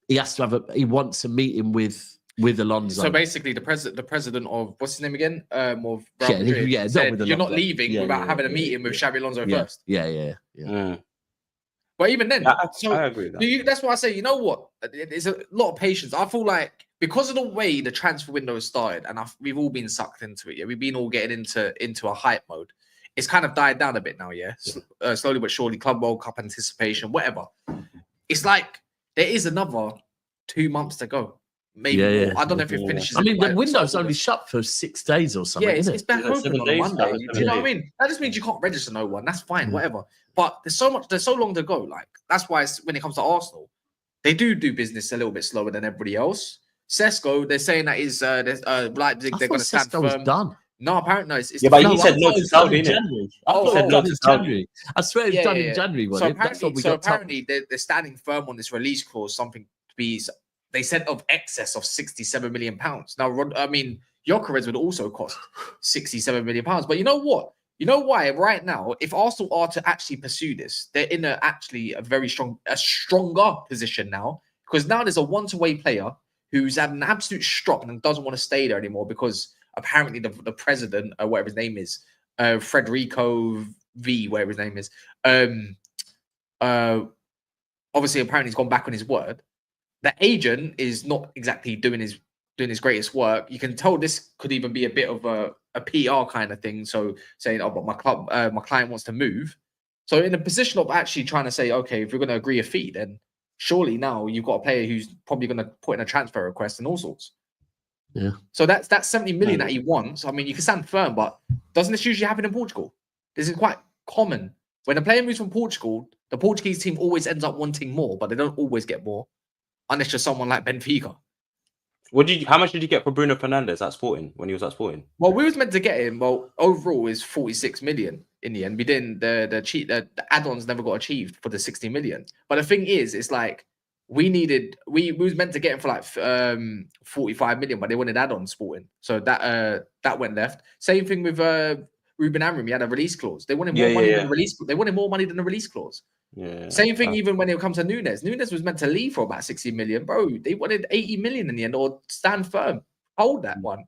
he wants a meeting with Alonso. So basically the president of what's his name again? Of Real Madrid said, you're not leaving without having a meeting with Xabi Alonso first. Yeah. But even then, I agree with that. That's why I say, you know what? It's a lot of patience. I feel like because of the way the transfer window has started, and we've all been sucked into it. Yeah, we've been all getting into a hype mode. It's kind of died down a bit now. Yeah, slowly but surely. Club World Cup anticipation, whatever. It's like there is another 2 months to go. Maybe more. I don't know if it finishes. I mean, the window's only shut for 6 days or something. Yeah, it's back open 7 on days, Monday. Do you know what I mean? That just means you can't register no one. That's fine, whatever. But there's so long to go. Like that's why when it comes to Arsenal, they do business a little bit slower than everybody else. Sesko, they're saying that is Leipzig. They're going to stand firm. Done. No, apparently no. It's but he said no to Saudi, didn't it? I said no to January. I swear it's done in January. So apparently they're standing firm on this release clause. Something to be. They said of excess of £67 million. Now, I mean, Gyökeres would also cost £67 million. But you know what? You know why? Right now, if Arsenal are to actually pursue this, they're in a stronger position now because now there's a one-way player who's had an absolute strop and doesn't want to stay there anymore because apparently the president, whatever his name is, Federico V, whatever his name is, obviously apparently he's gone back on his word. The agent is not exactly doing his greatest work. You can tell this could even be a bit of a PR kind of thing. So saying, "Oh, but my client wants to move." So in a position of actually trying to say, "Okay, if we're going to agree a fee, then surely now you've got a player who's probably going to put in a transfer request and all sorts." Yeah. So that's 70 million that he wants. I mean, you can stand firm, but doesn't this usually happen in Portugal? This is quite common. When a player moves from Portugal, the Portuguese team always ends up wanting more, but they don't always get more. Unless you're someone like Benfica. How much did you get for Bruno Fernandes at Sporting when he was at Sporting? Well, we was meant to get him. Well, overall is 46 million in the end. We didn't. The add-ons never got achieved for the 60 million. But the thing is, it's like we was meant to get him for like 45 million, but they wanted add-ons Sporting, so that went left. Same thing with Ruben Amorim. He had a release clause. They wanted more money than the release. They wanted more money than the release clause. Yeah. Same thing even when it comes to Nunes. Nunes was meant to leave for about 60 million, bro. They wanted 80 million in the end, or stand firm, hold that one.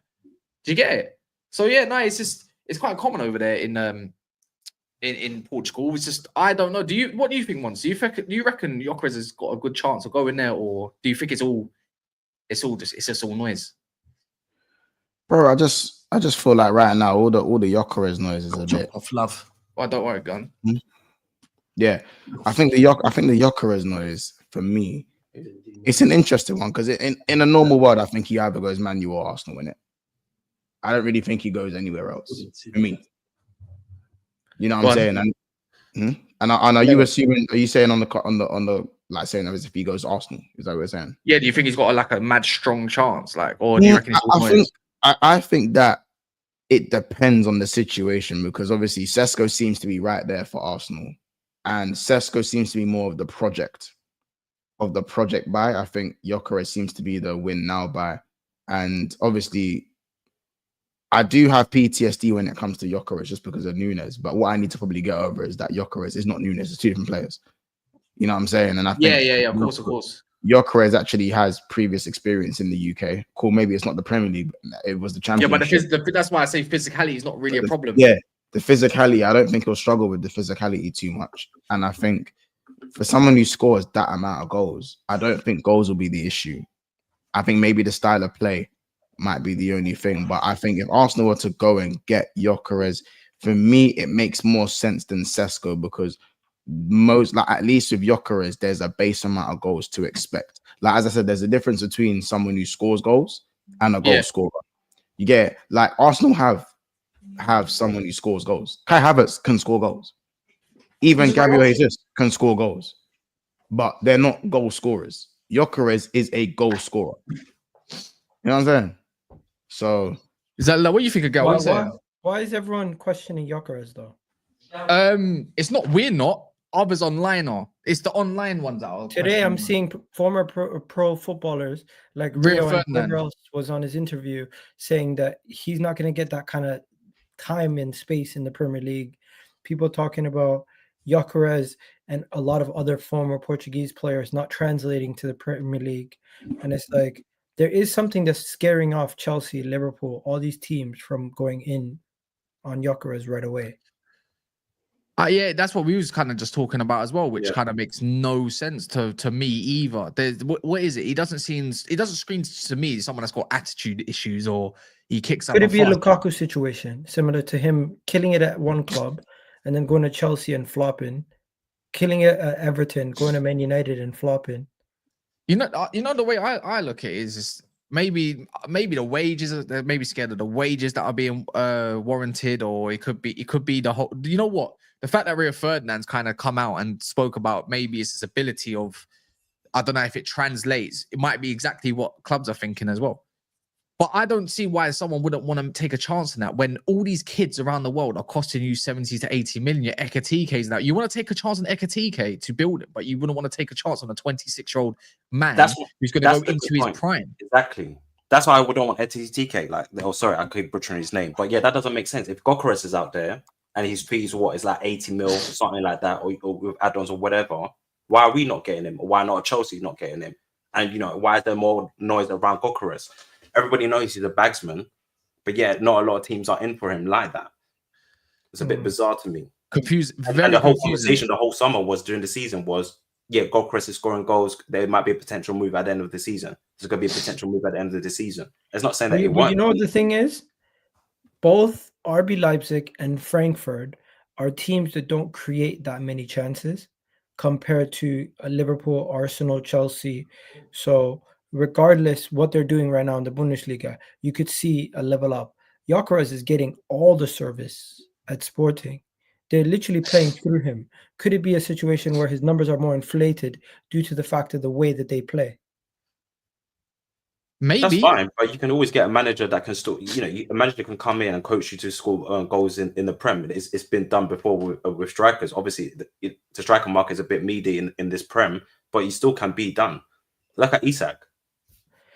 Do you get it? So yeah, no, it's quite common over there in Portugal. It's just I don't know. What do you think, Mons? Do you reckon Gyökeres has got a good chance of going there, or do you think it's just all noise? Bro, I just feel like right now all the Gyökeres noise is a bit of love. Well, don't worry, Gun. Yeah, I think the Gyökeres noise for me, it's an interesting one because in a normal world, I think he either goes Man U or Arsenal in it. I don't really think he goes anywhere else. I mean, you know what I'm saying? And are you assuming? Are you saying on the like saying as if he goes to Arsenal? Is that what you're saying? Yeah. Do you think he's got a mad strong chance? Or do you reckon it's I think that it depends on the situation because obviously Sesko seems to be right there for Arsenal. And Sesko seems to be more of the project. of the project buy. I think Gyökeres seems to be the win now buy. And obviously, I do have PTSD when it comes to Gyökeres just because of Nunes. But what I need to probably get over is that Gyökeres is not Nunes. It's two different players. You know what I'm saying? And I think of course. Gyökeres actually has previous experience in the UK. Cool, maybe it's not the Premier League. It was the Championship. Yeah, but that's why I say physicality is not really a problem. Yeah, the physicality, I don't think he'll struggle with the physicality too much. And I think for someone who scores that amount of goals, I don't think goals will be the issue. I think maybe the style of play might be the only thing. But I think if Arsenal were to go and get Gyökeres, for me, it makes more sense than Sesko because at least with Gyökeres, there's a base amount of goals to expect. Like as I said, there's a difference between someone who scores goals and a goal scorer. You get like Arsenal have someone who scores goals. Kai Havertz can score goals. Even Gabriel Jesus can score goals, but they're not goal scorers. Gyökeres is a goal scorer. You know what I'm saying? So is that like, what you think of Gyökeres? Why is everyone questioning Gyökeres though? It's not. We're not. Others online are. It's the online ones that are. Today I'm seeing former pro footballers like Rio and whoever else was on his interview saying that he's not going to get that kind of time and space in the Premier League. People talking about Gyökeres and a lot of other former Portuguese players not translating to the Premier League. And it's like there is something that's scaring off Chelsea, Liverpool, all these teams from going in on Gyökeres right away. Yeah, that's what we was kind of just talking about as well, which kind of makes no sense to me either. What is it? He doesn't scream to me someone that's got attitude issues or he kicks up. Could it be a Lukaku situation similar to him killing it at one club and then going to Chelsea and flopping, killing it at Everton, going to Man United and flopping? You know the way I look at it is just maybe the wages, they're maybe scared of the wages that are being warranted, or it could be the whole. You know what? The fact that Rio Ferdinand's kind of come out and spoke about maybe it's his ability of, I don't know if it translates. It might be exactly what clubs are thinking as well. But I don't see why someone wouldn't want to take a chance on that when all these kids around the world are costing you 70 to 80 million. Your Ekitikes now. You want to take a chance on Ekitike to build it, but you wouldn't want to take a chance on a 26-year-old man who's going to go into his prime. Exactly. That's why I wouldn't want Ekitike. I keep butchering his name. But yeah, that doesn't make sense. If Gyökeres is out there and his fees is like 80 mil, something like that, or with add-ons or whatever, why are we not getting him? Or why not Chelsea not getting him? And, why is there more noise around Gyökeres? Everybody knows he's a bagsman, but yeah, not a lot of teams are in for him like that. It's a bit bizarre to me. Confused. And the whole conversation, the whole summer during the season was, Gyökeres is scoring goals. There might be a potential move at the end of the season. There's going to be a potential move at the end of the season. It's not saying that it won't. You know what the thing is? Both RB Leipzig and Frankfurt are teams that don't create that many chances compared to Liverpool, Arsenal, Chelsea. So regardless what they're doing right now in the Bundesliga, you could see a level up. Gyökeres is getting all the service at Sporting. They're literally playing through him. Could it be a situation where his numbers are more inflated due to the fact of the way that they play? Maybe. That's fine, but you can always get a manager that can still, a manager can come in and coach you to score goals in the Prem. It's been done before with strikers. Obviously, the striker market is a bit meaty in this Prem, but he still can be done. Look at Isak.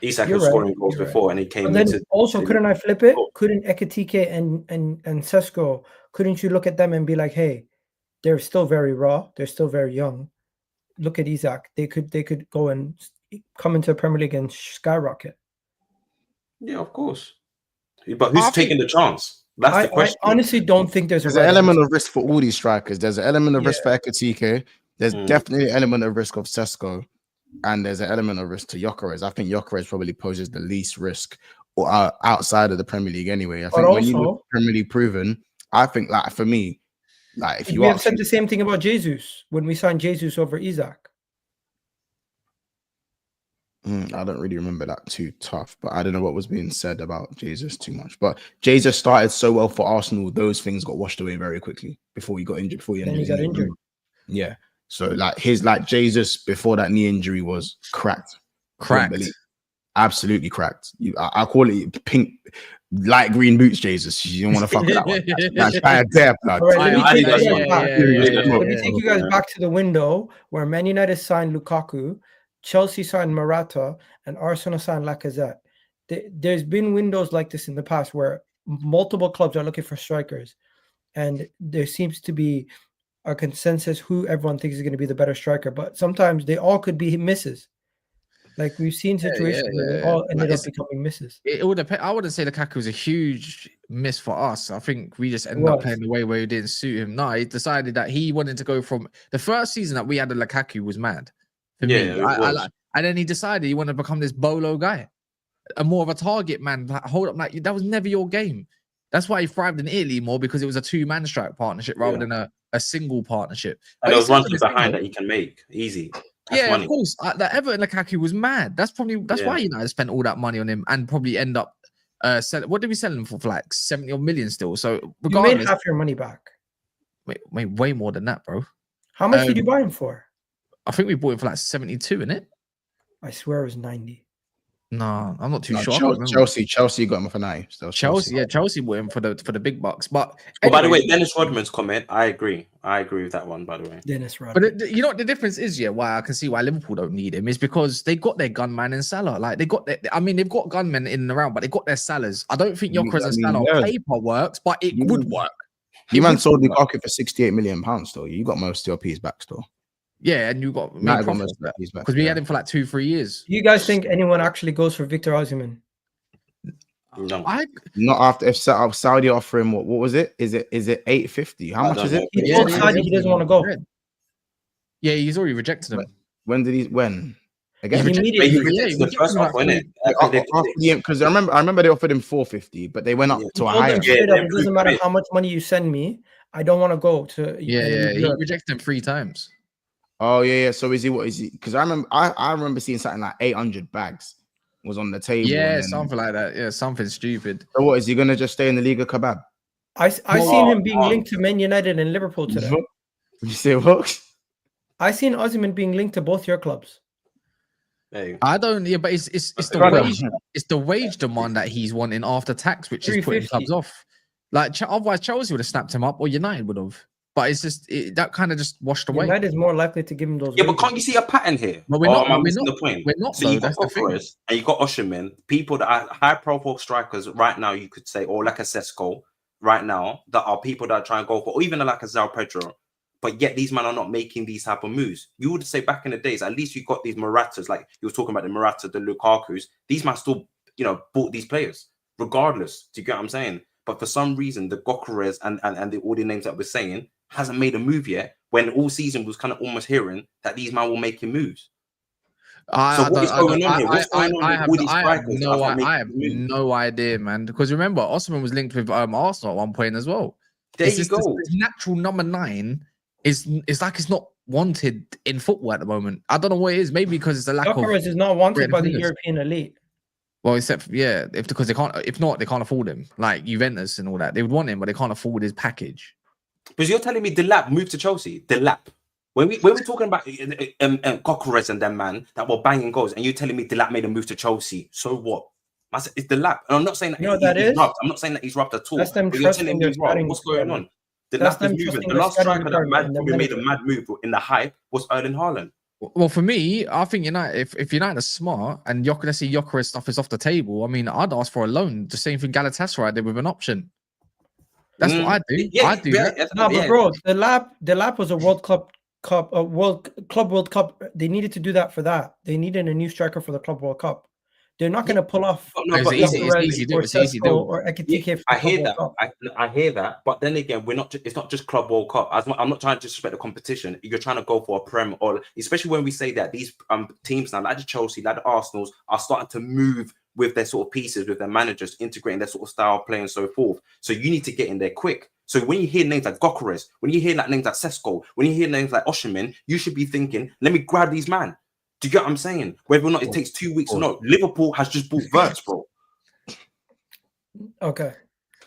Isak was scoring goals before, and he came. And then also, couldn't I flip it? Couldn't Ekitike and Sesko? Couldn't you look at them and be like, "Hey, they're still very raw. They're still very young. Look at Isak. They could go and come into the Premier League and skyrocket." Yeah, of course. But who's taking the chance? That's the question. I honestly don't think there's an element of risk for all these strikers. There's an element of risk for Ekitike. There's definitely an element of risk of Sesko. And there's an element of risk to Gyökeres. I think Gyökeres probably poses the least risk outside of the Premier League anyway. I think when you look Premier League proven, I think for me, if you have said the same thing about Jesus when we signed Jesus over Isak. I don't really remember that too tough, but I don't know what was being said about Jesus too much. But Jesus started so well for Arsenal, those things got washed away very quickly before he got injured. Then he got injured. Yeah. So Jesus before that knee injury was cracked, absolutely cracked. I call it pink, light green boots. Jesus, you don't want to fuck with that one. That's bad there, blood. Let me take you guys back to the window where Man United signed Lukaku. Chelsea signed Morata and Arsenal signed Lacazette. There's been windows like this in the past where multiple clubs are looking for strikers, and there seems to be a consensus who everyone thinks is going to be the better striker. But sometimes they all could be misses. Like we've seen situations where they all ended up becoming misses. It would depend. I wouldn't say Lukaku was a huge miss for us. I think we just ended up playing the way where it didn't suit him. No, he decided that he wanted to go from the first season that we had. The Lukaku was mad for me. And then he decided he wanted to become this bolo guy, a more of a target man. Hold up, like that was never your game. That's why he thrived in Italy more, because it was a 2-man strike partnership rather than a single partnership. And there was one thing behind that he can make easy. That's money. Of course. That Everton Lukaku was mad. That's why United spent all that money on him and probably end up what did we sell him for like 70 or million still? So regardless, you made half your money back. Wait, way more than that, bro. How much did you buy him for? I think we bought him for like 72, innit? I swear it was 90. No, I'm not too sure. Chelsea got him for 90. Chelsea bought him for the big bucks. But by the way, Dennis Rodman's comment, I agree with that one. By the way, Dennis Rodman. But you know what the difference is? Yeah, why I can see why Liverpool don't need him is because they got their gunman in Salah. Like they've got gunmen in and around, but they got their Salahs. I don't think Gyökeres and Salah on paper works, but it would work. You man sold Lukaku for £68 million though. You got most of your piece back still. Yeah, and you got because we had him for like 2-3 years. Do you guys think anyone actually goes for Victor Osimhen? No, not after if Saudi offer him what was it? Is it 850? How much is it? He told Saudi he doesn't want to go. Yeah, he's already rejected him. When did he? When? Again, he rejected the first offer, innit? Because I remember they offered him 450, but they went up to a higher. It doesn't matter how much money you send me. I don't want to go to. He rejected him 3 times. Oh yeah. So is he? Because I remember seeing something like 800 bags was on the table. Yeah, something like that. Yeah, something stupid. So what is he gonna just stay in the Liga Kebab? I seen him being linked to Man United and Liverpool today. You say what? I seen Osimhen being linked to both your clubs. I don't. Yeah, but it's the wage demand that he's wanting after tax, which is putting clubs off. Like otherwise, Chelsea would have snapped him up, or United would have. But it's just that kind of just washed away. United is more likely to give him those. Yeah, but can't you see a pattern here? But we're not. The point. We're not. So you got Gyökeres and you got Osimhen, people that are high-profile strikers right now. You could say, or like a Sesko right now, that are people that are trying to go for, or even like a Zal Pedro. But yet these men are not making these type of moves. You would say back in the days, at least you got these Moratas, like you were talking about the Morata, the Lukakus. These men still, bought these players regardless. Do you get what I'm saying? But for some reason, the Gyökeres and all the names that we're saying hasn't made a move yet, when all season was kind of almost hearing that these men were making moves. So what is going on here? What's going on with all these strikers? I have no idea, man. Because remember, Osimhen was linked with Arsenal at one point as well. There you go. This natural number 9 is like it's not wanted in football at the moment. I don't know what it is. Maybe because it's a lack of. Gyökeres is not wanted by the European elite. Well, except because they can't. If not, they can't afford him. Like Juventus and all that, they would want him, but they can't afford his package. Because you're telling me Delap moved to Chelsea. Delap. When we're talking about Gyökeres and them man that were banging goals, and you're telling me Delap made a move to Chelsea. So what? It's Delap, and I'm not saying that he's robbed. I'm not saying that he's robbed at all. That's them trusting their scouting. What's going on? Delap is moving. The last striker that probably made a mad move in the hype was Erling Haaland. Well, for me, I think United, if United are smart and Gyökeres stuff is off the table, I mean, I'd ask for a loan. The same thing Galatasaray did with an option. That's what I do. I do that. No, but bro, the lap was a World Cup. World Cup. They needed to do that for that. They needed a new striker for the Club World Cup. They're not going to pull off. It's easy to do. Or Ekitike. I hear that. I hear that. But then again, it's not just Club World Cup. I'm not trying to disrespect the competition. You're trying to go for a Prem, or especially when we say that these teams now, like the Chelsea, like the Arsenals, are starting to move with their sort of pieces, with their managers, integrating their sort of style of play and so forth. So you need to get in there quick. So when you hear names like Gyökeres, when you hear like names like Sesko, when you hear names like Osimhen, you should be thinking, let me grab these man. Do you get what I'm saying? Whether or not it takes 2 weeks or not. Liverpool has just bought Verts, bro. Okay.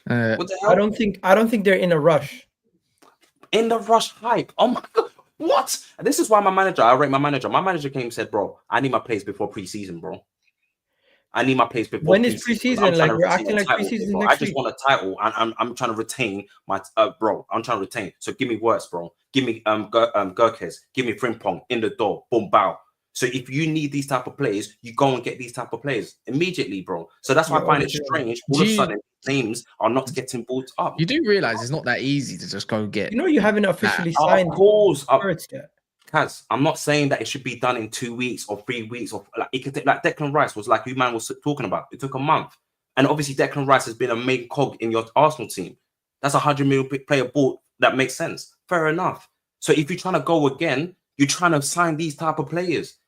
What the hell? I don't think they're in a rush. In the rush hype. Oh my god. What? And this is why I rate my manager. My manager came and said, bro, I need my place before preseason, bro. I need my place before. When is preseason? Like we're acting like preseason next week. I just want a title, and I'm trying to retain my bro. I'm trying to retain. So give me words, bro. Give me Gyökeres. Give me Frimpong in the door. Boom, bow. So if you need these type of players, you go and get these type of players immediately, bro. So that's why I find it strange. All of a sudden, names are not getting brought up. You do realize it's not that easy to just go get. You know, you haven't officially signed. Of course, yet. Kaz, I'm not saying that it should be done in 2 weeks or 3 weeks, or like it could take, like Declan Rice was like you man was talking about. It took a month, and obviously Declan Rice has been a main cog in your Arsenal team. That's a 100 million player bought. That makes sense. Fair enough. So if you're trying to go again, you're trying to sign these type of players.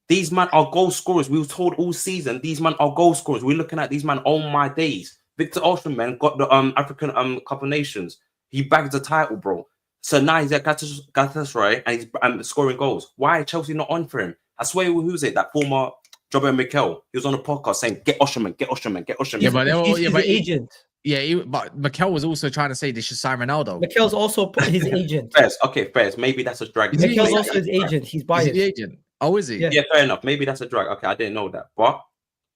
These men are goal scorers. We were told all season these men are goal scorers. We're looking at these men all my days. Victor Osimhen got the African Cup of Nations. He bagged the title, bro. So now he's at Galatasaray and he's scoring goals. Why are Chelsea not on for him? I swear, who was it? That former Jorrel Mikel. He was on a podcast saying, "Get Osimhen, get Osimhen, get Osimhen." Yeah, but he's the agent. But Mikel was also trying to say they should sign Ronaldo. Mikel's also his agent. Fairs. Maybe that's a drag. Mikel's also his agent. He's biased. Is he the agent? Oh, is he? Yeah, fair enough. Maybe that's a drag. Okay, I didn't know that. But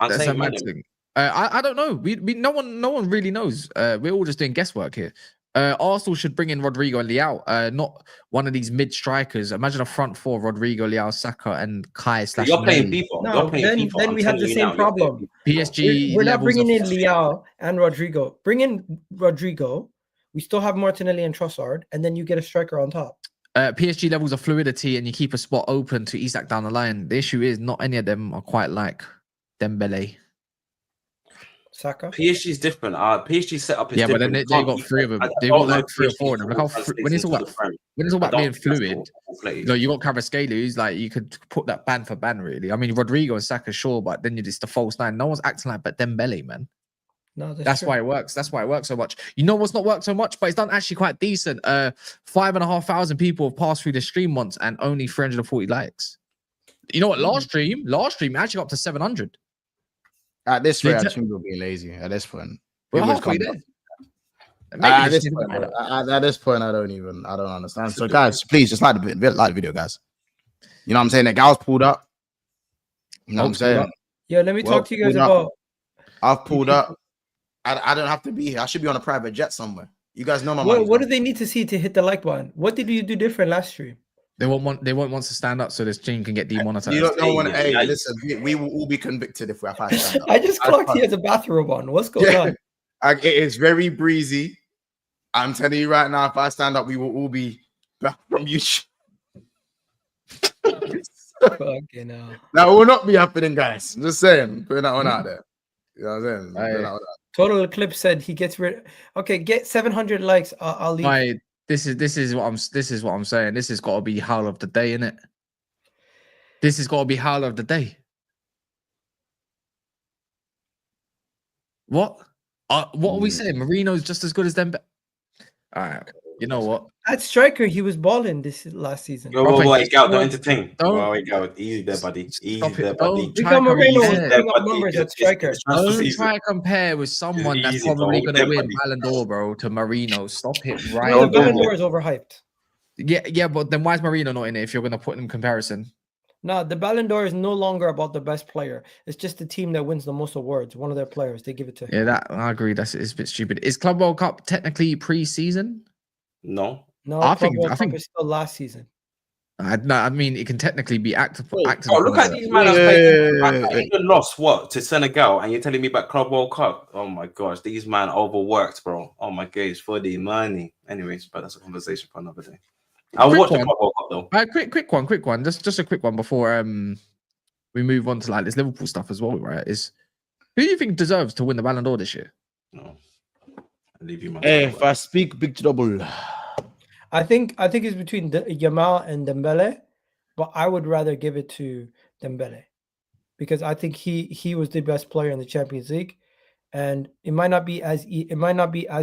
I'm That's saying, a mad thing. I don't know. We no one really knows. We're all just doing guesswork here. Arsenal should bring in Rodrigo and Leao, not one of these mid strikers. Imagine a front four: Rodrigo, Leao, Saka, and Kai. You're playing FIFA. No, then we have the same problem. PSG. We're not bringing in Leao and Rodrigo. Bring in Rodrigo. We still have Martinelli and Trossard, and then you get a striker on top. PSG levels of fluidity, and you keep a spot open to Isak down the line. The issue is not any of them are quite like Dembele. Saka. PSG is different. PSG setup is different. But then they got 3 of them. They got like 3 or 4 of them. Look how when it's about being fluid, you got Kvaratskhelia, who's like you could put that band for band really. I mean Rodrigo and Saka, sure, but then you're just the false nine. No one's acting like but Dembele, man. No, that's why it works. That's why it works so much. You know what's not worked so much, but it's done actually quite decent. 5,500 people have passed through the stream once, and only 340 likes. You know what? Last stream actually got up to 700. At this rate, I think we'll be lazy. At this point, we're halfway there. At this point, I don't understand. So, guys, please just like the video, guys. You know what I'm saying? The gals pulled up. You know what I'm saying? Yeah, let me talk to you guys about. I've pulled up. I don't have to be here. I should be on a private jet somewhere. You guys know my what do they need to see to hit the like button? What did you do different last stream? They won't want to stand up so this stream can get demonetized. You don't want to. Hey, listen, we will all be convicted if we have to stand up. I just clocked he has a bathrobe on. What's going on? It is very breezy. I'm telling you right now, if I stand up, we will all be back from YouTube. Fucking hell. That will not be happening, guys. I'm just saying, putting that one out there. You know what I'm saying? Total Eclipse said he gets rid. Okay, get 700 likes. I'll leave. This is what I'm saying. This has got to be howl of the day, innit? This has got to be howl of the day. What? What are we saying? Marino's just as good as them. All right. You know what? At striker, he was balling this last season. Don't entertain. Easy there, buddy. Easy there, buddy. Numbers at striker. Don't try to compare with someone that's probably going to win Balon d'Or, bro, to Marino. Stop it right now. Balon d'Or is overhyped. Yeah, but then why is Marino not in it if you're going to put him in comparison? No, the Balon d'Or is no longer about the best player. It's just the team that wins the most awards. One of their players, they give it to him. Yeah, that I agree. It's a bit stupid. Is Club World Cup technically pre-season? No, I think it's still last season. I mean, it can technically be active. Look at these man. Even lost what to Senegal, and you're telling me about Club World Cup? Oh my gosh, these man overworked, bro. Oh my gosh, for the money. Anyways, but that's a conversation for another day. I'll watch the Club World Cup though. Quick one. Just a quick one before we move on to like this Liverpool stuff as well. Right? Is who do you think deserves to win the Balon d'Or this year? No, I'll leave you. If I speak big trouble. I think it's between Yamal and Dembele, but I would rather give it to Dembele because I think he was the best player in the Champions League, and it might not be as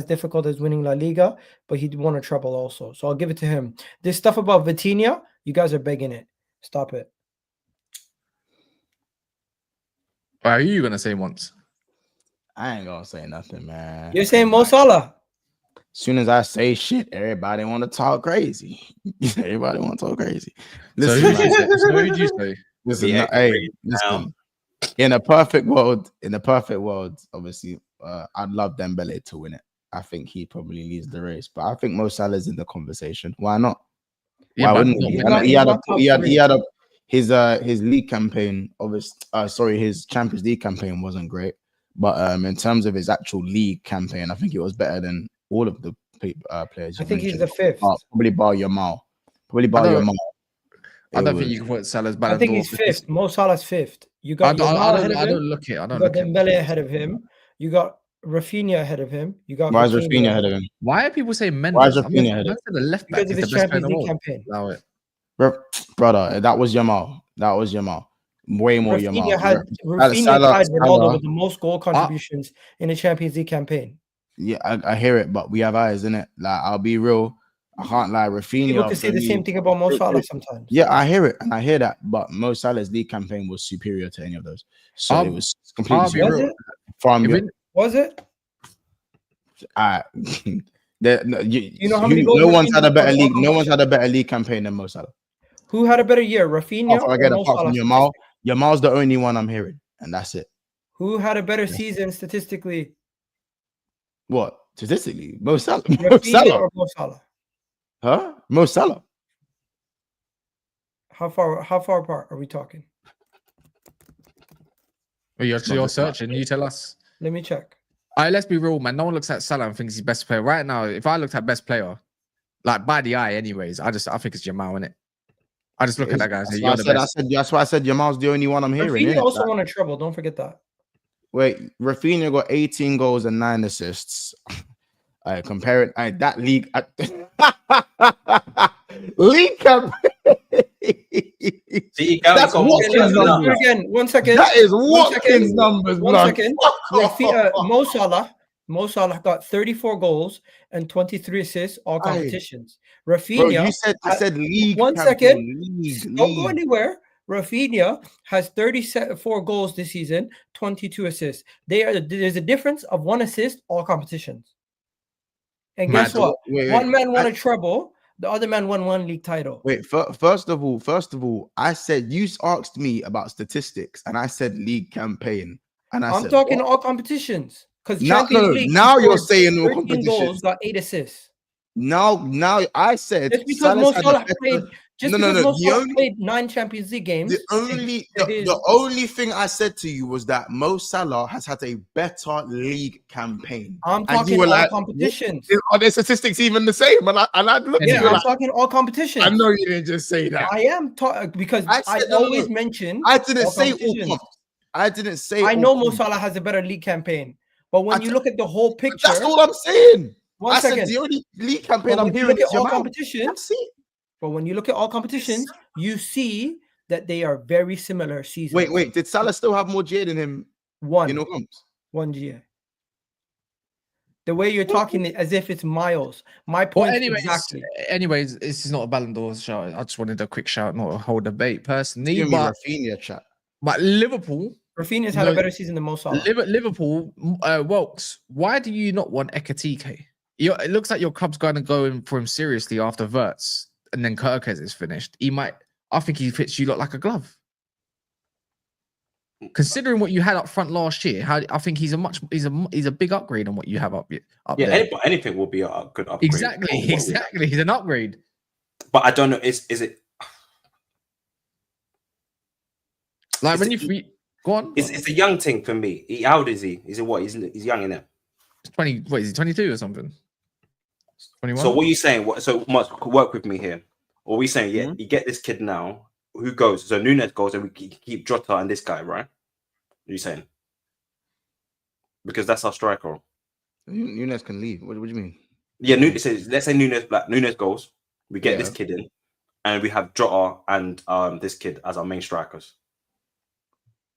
difficult as winning La Liga, but he won a treble also. So I'll give it to him. This stuff about Vitinha, you guys are begging it. Stop it. Who are you gonna say once? I ain't gonna say nothing, man. You're saying Mo Salah. As soon as I say shit, everybody want to talk crazy. Everybody want to talk crazy. Listen, so who did you say? Listen. In a perfect world, obviously, I'd love Dembele to win it. I think he probably leads the race, but I think Mo Salah's in the conversation. Why not? Why wouldn't he? his league campaign, obviously, his Champions League campaign wasn't great, but in terms of his actual league campaign, I think it was better than all of the players. I think he's the fifth. Probably bar Yamal. Probably bar Yamal. I don't think you can put Salah's Balon I think he's fifth. Mo Salah's fifth. You got Yamal ahead of him. I don't look it. I don't look look it. Dembele ahead of him. You got Rafinha ahead of him. You got. Why is Rafinha ahead of him? Why are people saying Mendes? Why is Rafinha ahead of him? The left back because of his Champions League campaign. Allow it. Brother, that was Yamal. Way more Rafinha Yamal. Rafinha tied Ronaldo with the most goal contributions in the Champions League campaign. Yeah, I hear it, but we have eyes in it. Like, I'll be real. I can't lie. Rafinha. People can say the same thing about Mo Salah sometimes. Yeah, I hear it, and I hear that. But Mo Salah's league campaign was superior to any of those. So it was completely. Was it? You know how many goals? No one's had a better league. No one's had a better league campaign than Mo Salah. Who had a better year, Rafinha? Apart from Yamal. Yamal's the only one I'm hearing, and that's it. Who had a better season statistically? What statistically? Mo Salah. Mo Salah or Mo Salah? Huh? Mo Salah. How far apart are we talking? Well, you're searching. You tell us. Let me check. All right, let's be real, man. No one looks at Salah and thinks he's best player right now. If I looked at best player, like by the eye, anyways, I think it's Yamal, innit? I just look at that guy and say, "You're the best." That's why I said Yamal's the only one I'm hearing. Rafinha also won a treble. Don't forget that. Wait, Rafinha got 18 goals and 9 assists. I compare it. That league, league campaign. That's Watkins numbers. Again, 1 second. That is Watkins numbers. 1 second. Mo Salah got 34 goals and 23 assists, all competitions. Rafinha, you said league. 1 second. Don't go anywhere. Rafinha has 34 goals this season, 22 assists. There's a difference of 1 assist, all competitions. And guess what? One man won a treble. The other man won 1 league title. Wait, first of all, I said you asked me about statistics, and I said league campaign, and I'm talking all competitions. Because now you're saying all competitions. Goals got 8 assists. Now I said just because Mo Salah played. Mo Salah played 9 Champions League games. The only thing I said to you was that Mo Salah has had a better league campaign. I'm talking all competitions. Are their statistics even the same? And I looked at you I'm talking all competitions. I know you didn't just say that. I am because I always mention. I didn't say all. I didn't say. I know Mo Salah has a better league campaign, but when you look at the whole picture, that's all I'm saying. I said the only league campaign I'm hearing is all competitions. But when you look at all competitions, you see that they are very similar seasons. Wait. Did Salah still have more GA than him? 1 GA. The way you're talking as if it's miles. My point Anyways, this is not a Balon d'Or shout. I just wanted a quick shout, not a whole debate personally. Give me Rafinha chat. But Liverpool. Rafinha's had a better season than Mo Salah. Liverpool, Wilkes, why do you not want Ekitike? It looks like your club's going to go in for him seriously after Wirtz. And then Gyökeres is finished. I think he fits you lot like a glove. Considering what you had up front last year, I think he's a big upgrade on what you have up there. Anything will be a good upgrade. Exactly. He's an upgrade. But I don't know. Is it like when you go on? It's a young thing for me. How old is he? Is it what? He's young in it. 20. What is he? 22 or something? 21? So what are you saying? So Mark, work with me here. Or are we saying, you get this kid now, who goes? So Nunes goes, and we keep Jota and this guy, right? What are you saying? Because that's our striker. Nunes can leave. What do you mean? Yeah, let's say Nunes goes. We get this kid in, and we have Jota and this kid as our main strikers.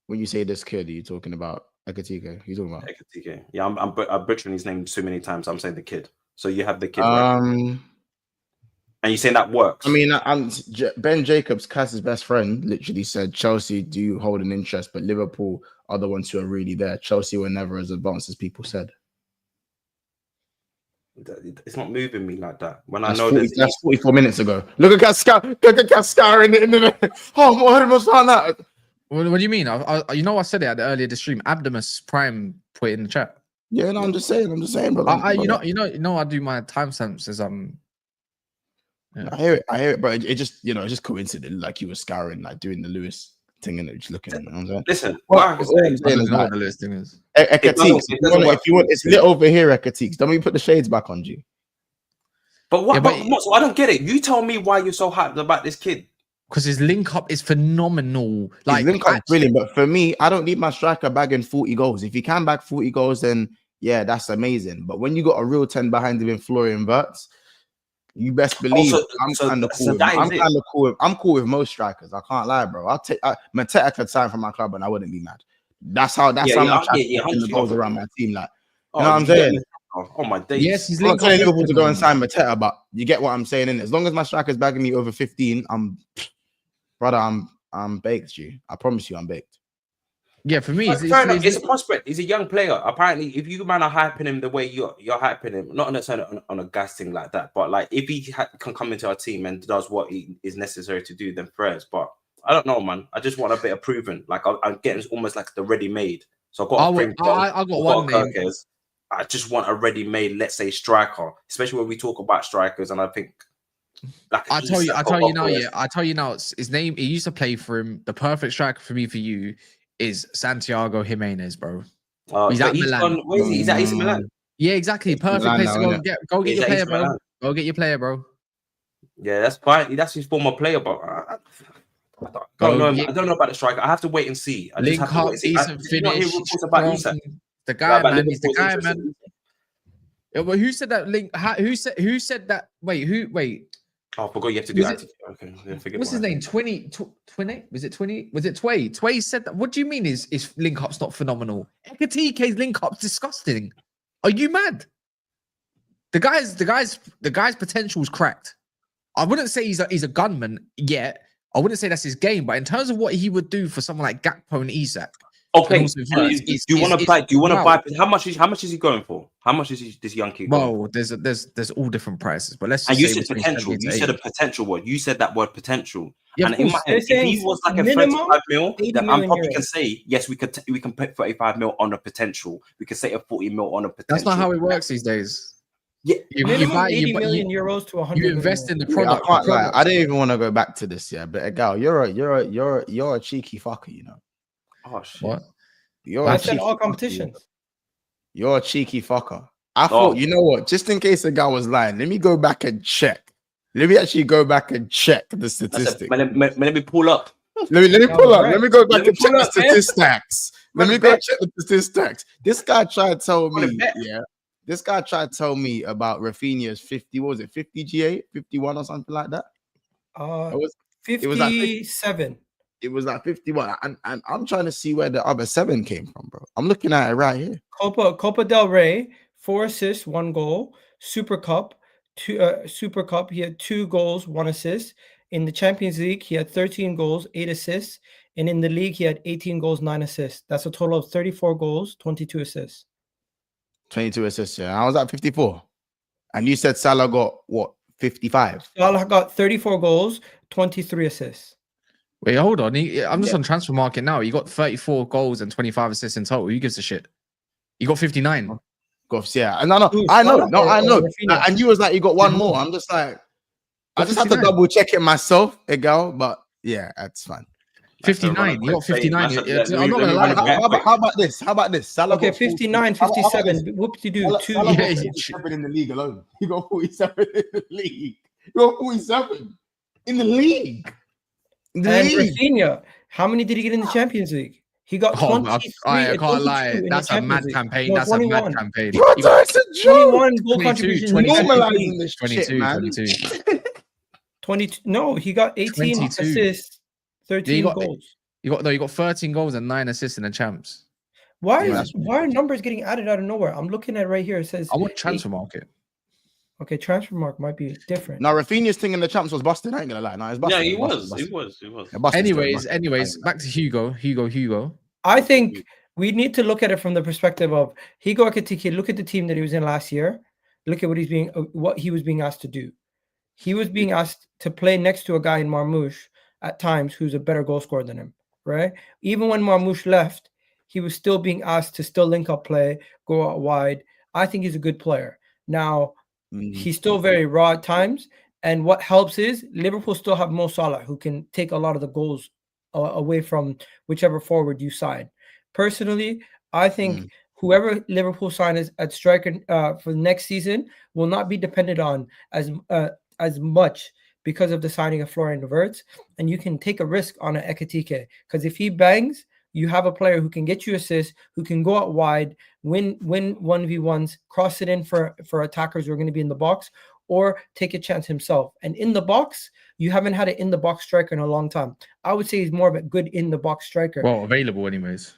When you say this kid, are you talking about Ekitike? You talking about Ekitike? Yeah, I'm butchering his name so many times. I'm saying the kid. So you have the kid, right? And you saying that works? I mean, Ben Jacobs, Cass's best friend, literally said Chelsea do hold an interest, but Liverpool are the ones who are really there. Chelsea were never as advanced as people said. It's not moving me like that. When that's I know that's 44 minutes ago. Look at Cascar in the. Oh, what almost on that. What do you mean? I said it earlier this stream. Abdemus Prime put it in the chat. Yeah, no, I'm just saying, brother. You know, I do my timestamps as Yeah. I hear it, but it just it's just coincident. Like you were scouring, like doing the Lewis thing, and just looking. You know what I'm saying? Listen, What what I'm saying is I don't know like, what the listing is. Ekitike, it doesn't work. if you want, it's lit over here, Ekitike. Don't we put the shades back on, G? But what? Yeah, but- So I don't get it. You tell me why you're so hyped about this kid. Because his link up is phenomenal. His link up brilliant, but for me, I don't need my striker bagging 40 goals. If he can bag 40 goals, then yeah, that's amazing. But when you got a real 10 behind him in Florian Wirtz, you best believe I'm kind of cool. I'm cool with most strikers. I can't lie, bro. I'll take Mateta could sign for my club, and I wouldn't be mad. That's how much the goals around my team. Like, you know what I'm saying? Oh my days. Yes, he's I'm not telling Liverpool to go and sign Mateta, but you get what I'm saying. And as long as my striker's bagging me over 15, I'm baked, G. I promise you, I'm baked. Yeah, for me, it's a prospect. He's a young player. Apparently, if you man are hyping him the way you're hyping him, not necessarily on a gas thing like that, but like if he can come into our team and does what is necessary to do, then prayers. But I don't know, man. I just want a bit of proven. Like I'm getting almost like the ready-made. So I got one name. Gyokeres. I just want a ready-made, let's say, striker, especially when we talk about strikers. And I think, like, I tell you now. His name. He used to play for him. The perfect striker for me, for you, is Santiago Jimenez, bro. He's at Milan. He's at AC Milan. Yeah, exactly. Perfect place to go get your player, bro. Go get your player, bro. Yeah, that's fine. That's his former player, but I don't know about the striker. I have to wait and see. I just have to wait and see. Decent finish. The guy, man. He's the guy, man. Well, who said that? Link. Who said that? Wait. Oh, I forgot you have to do that. Okay, what's his name? 20? Was it 20? Was it Tway? Tway said that. What do you mean is link up's not phenomenal? Ekitike's link up's disgusting. Are you mad? The guy's potential is cracked. I wouldn't say he's a gunman yet. I wouldn't say that's his game, but in terms of what he would do for someone like Gakpo and Isak. Okay. Do you want to buy? How much is he going for? How much is this young kid? Well, there's all different prices, but let's just you said potential. You said a potential word. You said that word potential. Yeah, and in my head, if he was like a 35 mil, then I'm probably can say yes. We can put 35 mil on a potential. We can say a 40 mil on a potential. That's not how it works these days. Yeah, you buy 80 million euros to 100. You invest in the product. I can't lie. I didn't even want to go back to this. Yeah, but gal, you're a cheeky fucker, you know. Oh shit. What? I said all competitions. You're a cheeky fucker. I thought, you know what? Just in case the guy was lying, let me go back and check. Let me actually go back and check the statistics. Let me pull up. Let me pull up. Let me go back and check the statistics. Let me go check the statistics. This guy tried to tell me, This guy tried to tell me about Rafinha's 50. What was it? 50 G8, 51 or something like that. It was 57. It was like 51, and I'm trying to see where the other 7 came from, bro. I'm looking at it right here. Copa del Rey, 4 assists, 1 goal. Super Cup, he had 2 goals, 1 assist. In the Champions League, he had 13 goals, 8 assists, and in the league, he had 18 goals, 9 assists. That's a total of 34 goals, 22 assists. 22 assists, yeah. I was at 54, and you said Salah got what? 55. Salah got 34 goals, 23 assists. Wait, hold on. I'm just on transfer market now. You got 34 goals and 25 assists in total. Who gives a shit? You got 59. Yeah, I know. And you was like, you got 1 more. I'm just like, I just had to double check it myself, Egal. But yeah, that's fine. 59. You got 59. I'm not gonna lie. How about this? Salah okay, 59, 57. Whoop-de-doo. 2 in the league alone. You got 47 in the league. You got 47 in the league. And Rafinha, how many did he get in the Champions League? He got 23. I can't lie. That's a mad campaign. That's a mad campaign. That's a joke. 21 goal contributions. Normalizing this shit, man. 22. No, he got 18 assists, 13 goals. You got 13 goals and 9 assists in the champs. Why are numbers getting added out of nowhere? I'm looking at right here. It says I want transfer market. Okay, transfer market might be different. Now Rafinha's thing in the champs was busted. I ain't gonna lie. No, it's busted. Yeah, he was. Anyways, back to Hugo. I think we need to look at it from the perspective of Hugo Ekitike. Look at the team that he was in last year. Look at what he was being asked to do. He was being asked to play next to a guy in Marmoush at times who's a better goal scorer than him, right? Even when Marmoush left, he was still being asked to still link up play, go out wide. I think he's a good player. Now, he's still very raw at times, And what helps is Liverpool still have Mo Salah, who can take a lot of the goals away from whichever forward you sign. Personally, I think whoever Liverpool signs at striker for the next season will not be dependent on as much because of the signing of Florian Wirtz, and you can take a risk on an Ekitike, because if he bangs, you have a player who can get you assists, who can go out wide, win 1v1s, cross it in for attackers who are going to be in the box, or take a chance himself. And in the box, you haven't had an in the box striker in a long time. I would say he's more of a good in the box striker. Well, available anyways.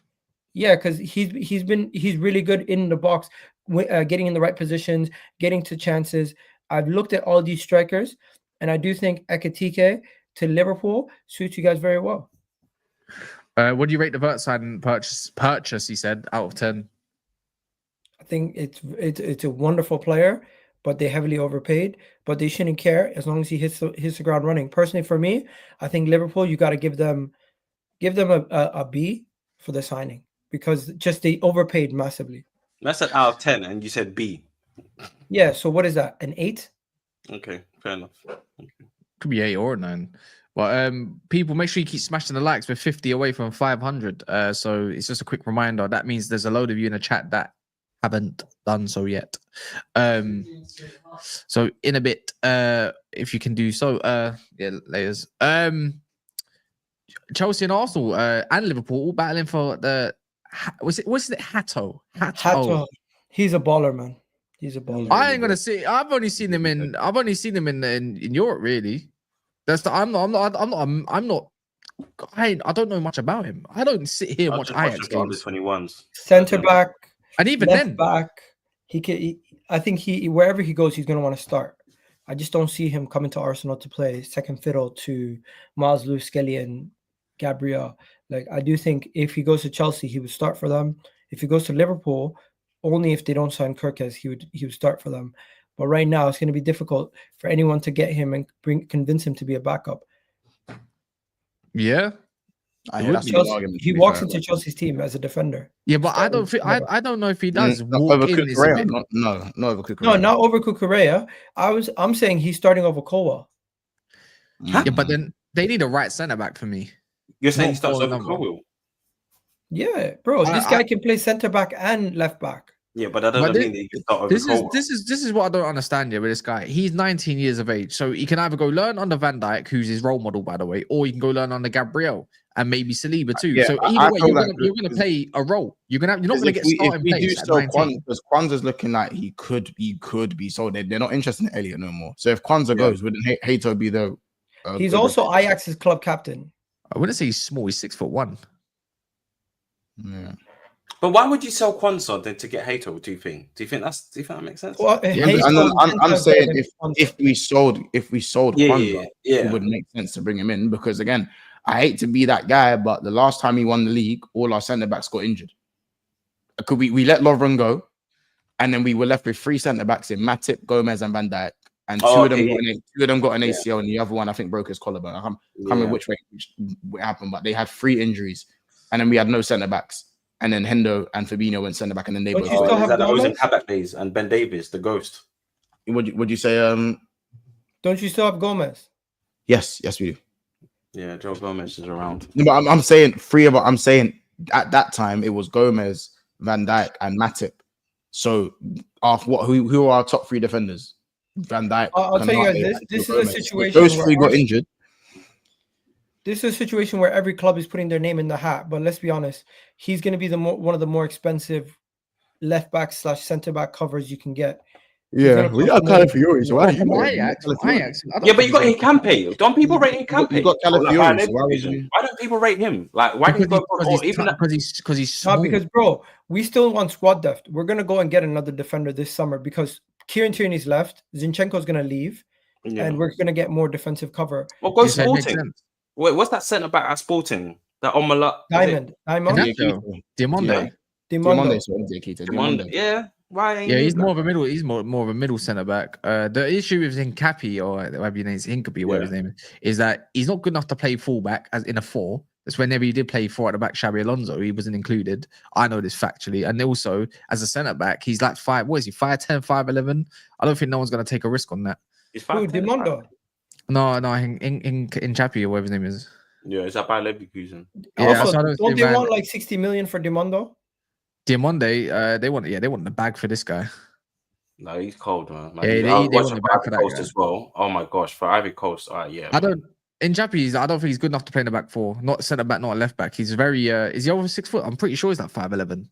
Yeah, because he's really good in the box, getting in the right positions, getting to chances. I've looked at all these strikers, and I do think Ekitike to Liverpool suits you guys very well. What do you rate the Wirtz sign purchase? He said out of 10. I think it's a wonderful player, but they heavily overpaid. But they shouldn't care as long as he hits the ground running. Personally, for me, I think Liverpool, you got to give them a B for the signing, because just they overpaid massively. That's an out of 10, and you said B. Yeah. So what is that? An 8? Okay, fair enough. Okay. Could be 8 or 9. But people, make sure you keep smashing the likes. We're 50 away from 500. So it's just a quick reminder. That means there's a load of you in the chat that haven't done so yet. So in a bit, if you can do so, yeah, layers. Chelsea and Arsenal and Liverpool all battling for the what's it Hato? Hato. He's a baller, man. He's a baller. I ain't gonna see. I've only seen him in Europe, really. That's the, I'm not. I don't know much about him. I don't sit here and watch Ajax games. 21s. Center back, and even left then, back. I think wherever he goes, he's gonna want to start. I just don't see him coming to Arsenal to play second fiddle to Miles Lewis Skelly and Gabriel. Like, I do think if he goes to Chelsea, he would start for them. If he goes to Liverpool, only if they don't sign Gyökeres, he would start for them. But right now, it's going to be difficult for anyone to get him and convince him to be a backup. Yeah, he walks into Chelsea's team as a defender. Yeah, but I don't know if he does walk in. Not over Kukurea. No, not over Kukurea. I'm saying he's starting over Colwell. Yeah, but then they need a right centre back for me. You're saying he starts over Colwell? Yeah, bro. This guy can play centre back and left back. Yeah, but that doesn't mean that you can start over Colwell. This is what I don't understand here with this guy. He's 19 years of age, so he can either go learn under Van Dijk, who's his role model, by the way, or he can go learn under Gabriel and maybe Saliba too. So either way, you're going to play a role. You're not going to get starting place. Because Kwanza's looking like he could be sold. They're not interested in Elliott no more. So if Kwanza goes, wouldn't Hato be the? He's also Ajax's club captain. I wouldn't say he's small. He's 6'1". Yeah. But why would you sell Kwanzaa then to get Hato? Do you think that makes sense? Well, I'm saying if we sold Kwanzaa, it would make sense to bring him in, because again, I hate to be that guy, but the last time he won the league, all our centre backs got injured. Could we let Lovren go, and then we were left with 3 centre backs in Matip, Gomez, and Van Dijk, and two of them got an ACL, and the other one I think broke his collarbone. I can't remember which way it happened, but they had 3 injuries, and then we had no centre backs. And then Hendo and Fabinho went centre back, and then they both. Is that the Ozan Kabak days and Ben Davies, the ghost? Would you say? Don't you still have Gomez? Yes, we do. Yeah, Joe Gomez is around. No, but I'm saying 3 of them. I'm saying at that time it was Gomez, Van Dijk, and Matip. So, who are our top 3 defenders? Van Dijk. I'll tell you guys this is a situation. Those 3 got injured. This is a situation where every club is putting their name in the hat. But let's be honest, he's going to be one of the more expensive left back / centre back covers you can get. Yeah, we got Calafiori, so why don't you Ajax? Yeah, but you got Hincampe. Don't people rate Hincampe? You got Calafiori, so why don't people rate him? Like, why do you go because he's small. No, because bro, we still want squad depth. We're gonna go and get another defender this summer because Kieran Tierney's left, Zinchenko's gonna leave, and we're gonna get more defensive cover. Well, go Sporting. Wait, what's that centre back at Sporting? That Omalat Diamond. Diamondo. Yeah. Why? Yeah, he's more of a middle. He's more of a middle centre back. The issue with Hincapie, or whatever his name is, Hincapie, whatever his name is that he's not good enough to play fullback as in a 4. That's whenever he did play 4 at the back, Xabi Alonso, he wasn't included. I know this factually, and also as a centre back, he's like 5. What is he? 5'10", 5'11". I don't think no one's going to take a risk on that. He's 5'10". Dimondo. No, in Chappie or whatever his name is. Yeah, is that by Leverkusen? Yeah, Also, so don't they want like 60 million for Dimondo? Diamonde, they want the bag for this guy. No, he's cold, man. Yeah, they want the bag for that guy as well. Oh my gosh, for Ivory Coast, yeah. I don't think he's good enough to play in the back four. Not centre back, not a left back. He's very is he over 6 foot? I'm pretty sure he's like 5'11".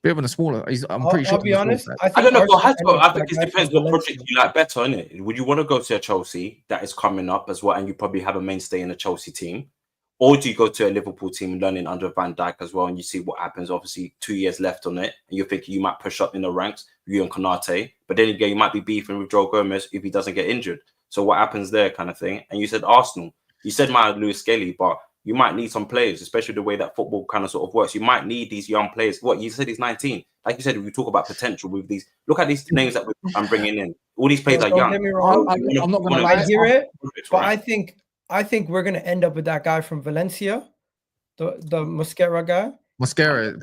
Bit of a smaller. I'm pretty sure. I'll be honest. I don't know. I think it depends what project you like better, innit? Would you want to go to a Chelsea that is coming up as well, and you probably have a mainstay in the Chelsea team, or do you go to a Liverpool team learning under Van Dijk as well, and you see what happens? Obviously, 2 years left on it, and you're thinking you might push up in the ranks, you and Konate, but then again, you might be beefing with Joe Gomez if he doesn't get injured. So what happens there, kind of thing? And you said Arsenal. You said Lewis Skelly, but you might need some players, especially the way that football kind of sort of works. You might need these young players. What you said, he's 19. Like you said, we talk about potential with these. Look at these names that I'm bringing in. All these players are young. Get me wrong. I'm not going to hear it, but I think we're going to end up with that guy from Valencia, the Mosquera guy.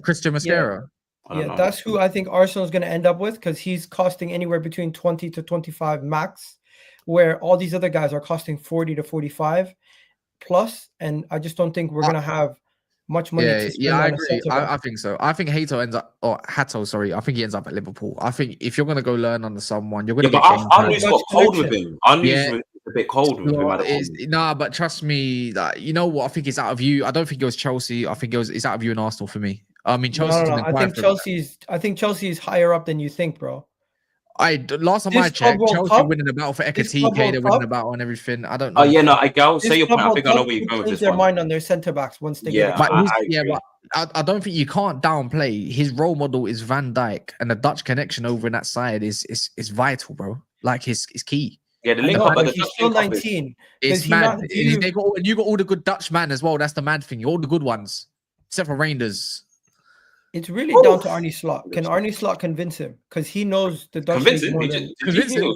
Christian Mosquera. Yeah, that's who I think Arsenal is going to end up with, because he's costing anywhere between 20 to 25 max, where all these other guys are costing 40 to 45 plus, and I just don't think we're going to have much money to spend. I agree. I think so. I think Hato ends up, I think he ends up at Liverpool. I think if you're going to go learn under someone, you're going to get I knew he got cold with him. I knew he was a bit cold with him. Nah, but trust me, you know what? I think it's out of you. I don't think it was Chelsea. I think it's out of you and Arsenal for me. I mean, Chelsea. No. I think Chelsea's higher up than you think, bro. Last time I checked, Chelsea winning the battle for Ekitike, they're winning the battle and everything. I don't know. Oh yeah, no, I'll say your point. I think I know where you're going with this their one. mind on their centre backs once they get. But I don't think you can't downplay his role model is Van Dijk, and the Dutch connection over in that side is vital, bro. Like is key. Yeah, the link up, but he's still 19. It's mad. You got all the good Dutch man as well. That's the mad thing. All the good ones, except for Rangers. It's really down to Arne Slot. Can Arne Slot convince him? Because he knows the Dutch league more than... Convince him. Of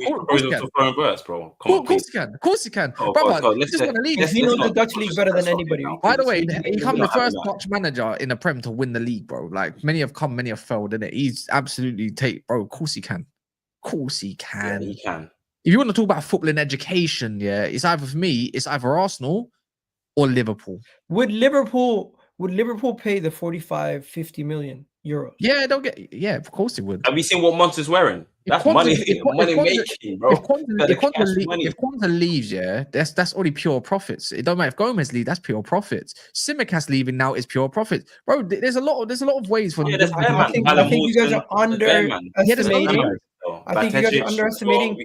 course he can. Oh, brother, he knows the Dutch league better than anybody. By the way, he became the first Dutch manager in the Prem to win the league, bro. Like, many have come, many have failed, innit? He's absolutely of course he can. Of course he can. Yeah, he can. If you want to talk about football and education, it's either Arsenal or Liverpool. Would Liverpool pay the 45-50 million euros? Yeah, of course it would. Have you seen what Monter's wearing? That's money making, bro. If Quanta leaves, that's already pure profits. It don't matter if Gomez leaves, that's pure profits. Simicast leaving now is pure profits, bro. There's a lot of ways for. I think you guys are underestimating. I think you guys are underestimating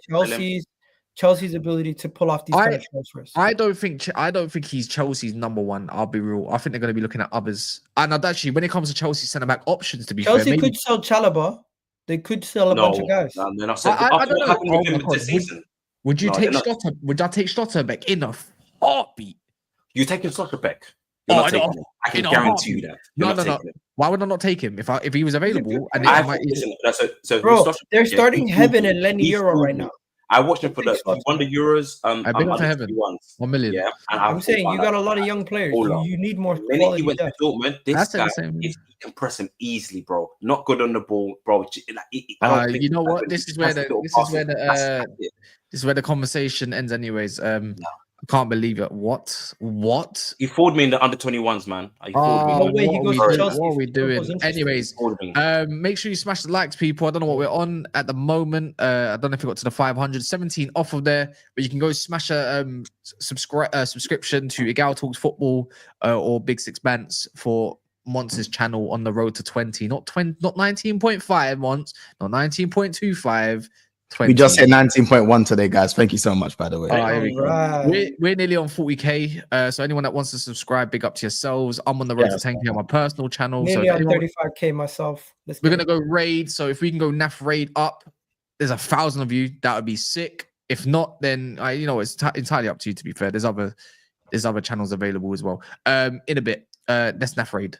Chelsea's ability to pull off these kind of transfers. I don't think he's Chelsea's number one. I'll be real. I think they're going to be looking at others. And actually, when it comes to Chelsea centre back options, to be fair, Chelsea could sell Chalobah. They could sell a bunch of guys. I don't know. Would you take Schlotterbeck? Would I take Schlotterbeck in a heartbeat? You taking Schlotterbeck? I can guarantee you that. No. Why would I not take him if he was available? And bro, they're starting Heaven and Lenny Euro right now. I watched him for he won the Euros. I've been up to Heaven. 1 million. Yeah, and I'm saying you got a lot of young players. You need more quality. He went to Dortmund. This guy, he can press him easily, bro. Not good on the ball, bro. You know what? This is where the conversation ends. Anyways, I can't believe it. What? You fooled me in the under 21s, man. What are we doing? Anyways, make sure you smash the likes, people. I don't know what we're on at the moment. I don't know if we got to the 517 off of there, but you can go smash a subscription to Gyokeres Talks Football or Big Six Bants for Monster's channel on the road to 20, not 19.5 months, not 19.25. 20. We just hit 19.1 today, guys. Thank you so much, by the way. We're nearly on 40k. So anyone that wants to subscribe, big up to yourselves. I'm on the road to 10k on my personal channel. Nearly on 35k myself. We're gonna go raid. So if we can go NAF raid up, there's 1,000 of you. That would be sick. If not, then it's entirely up to you. To be fair, there's other channels available as well. In a bit, let's NAF raid.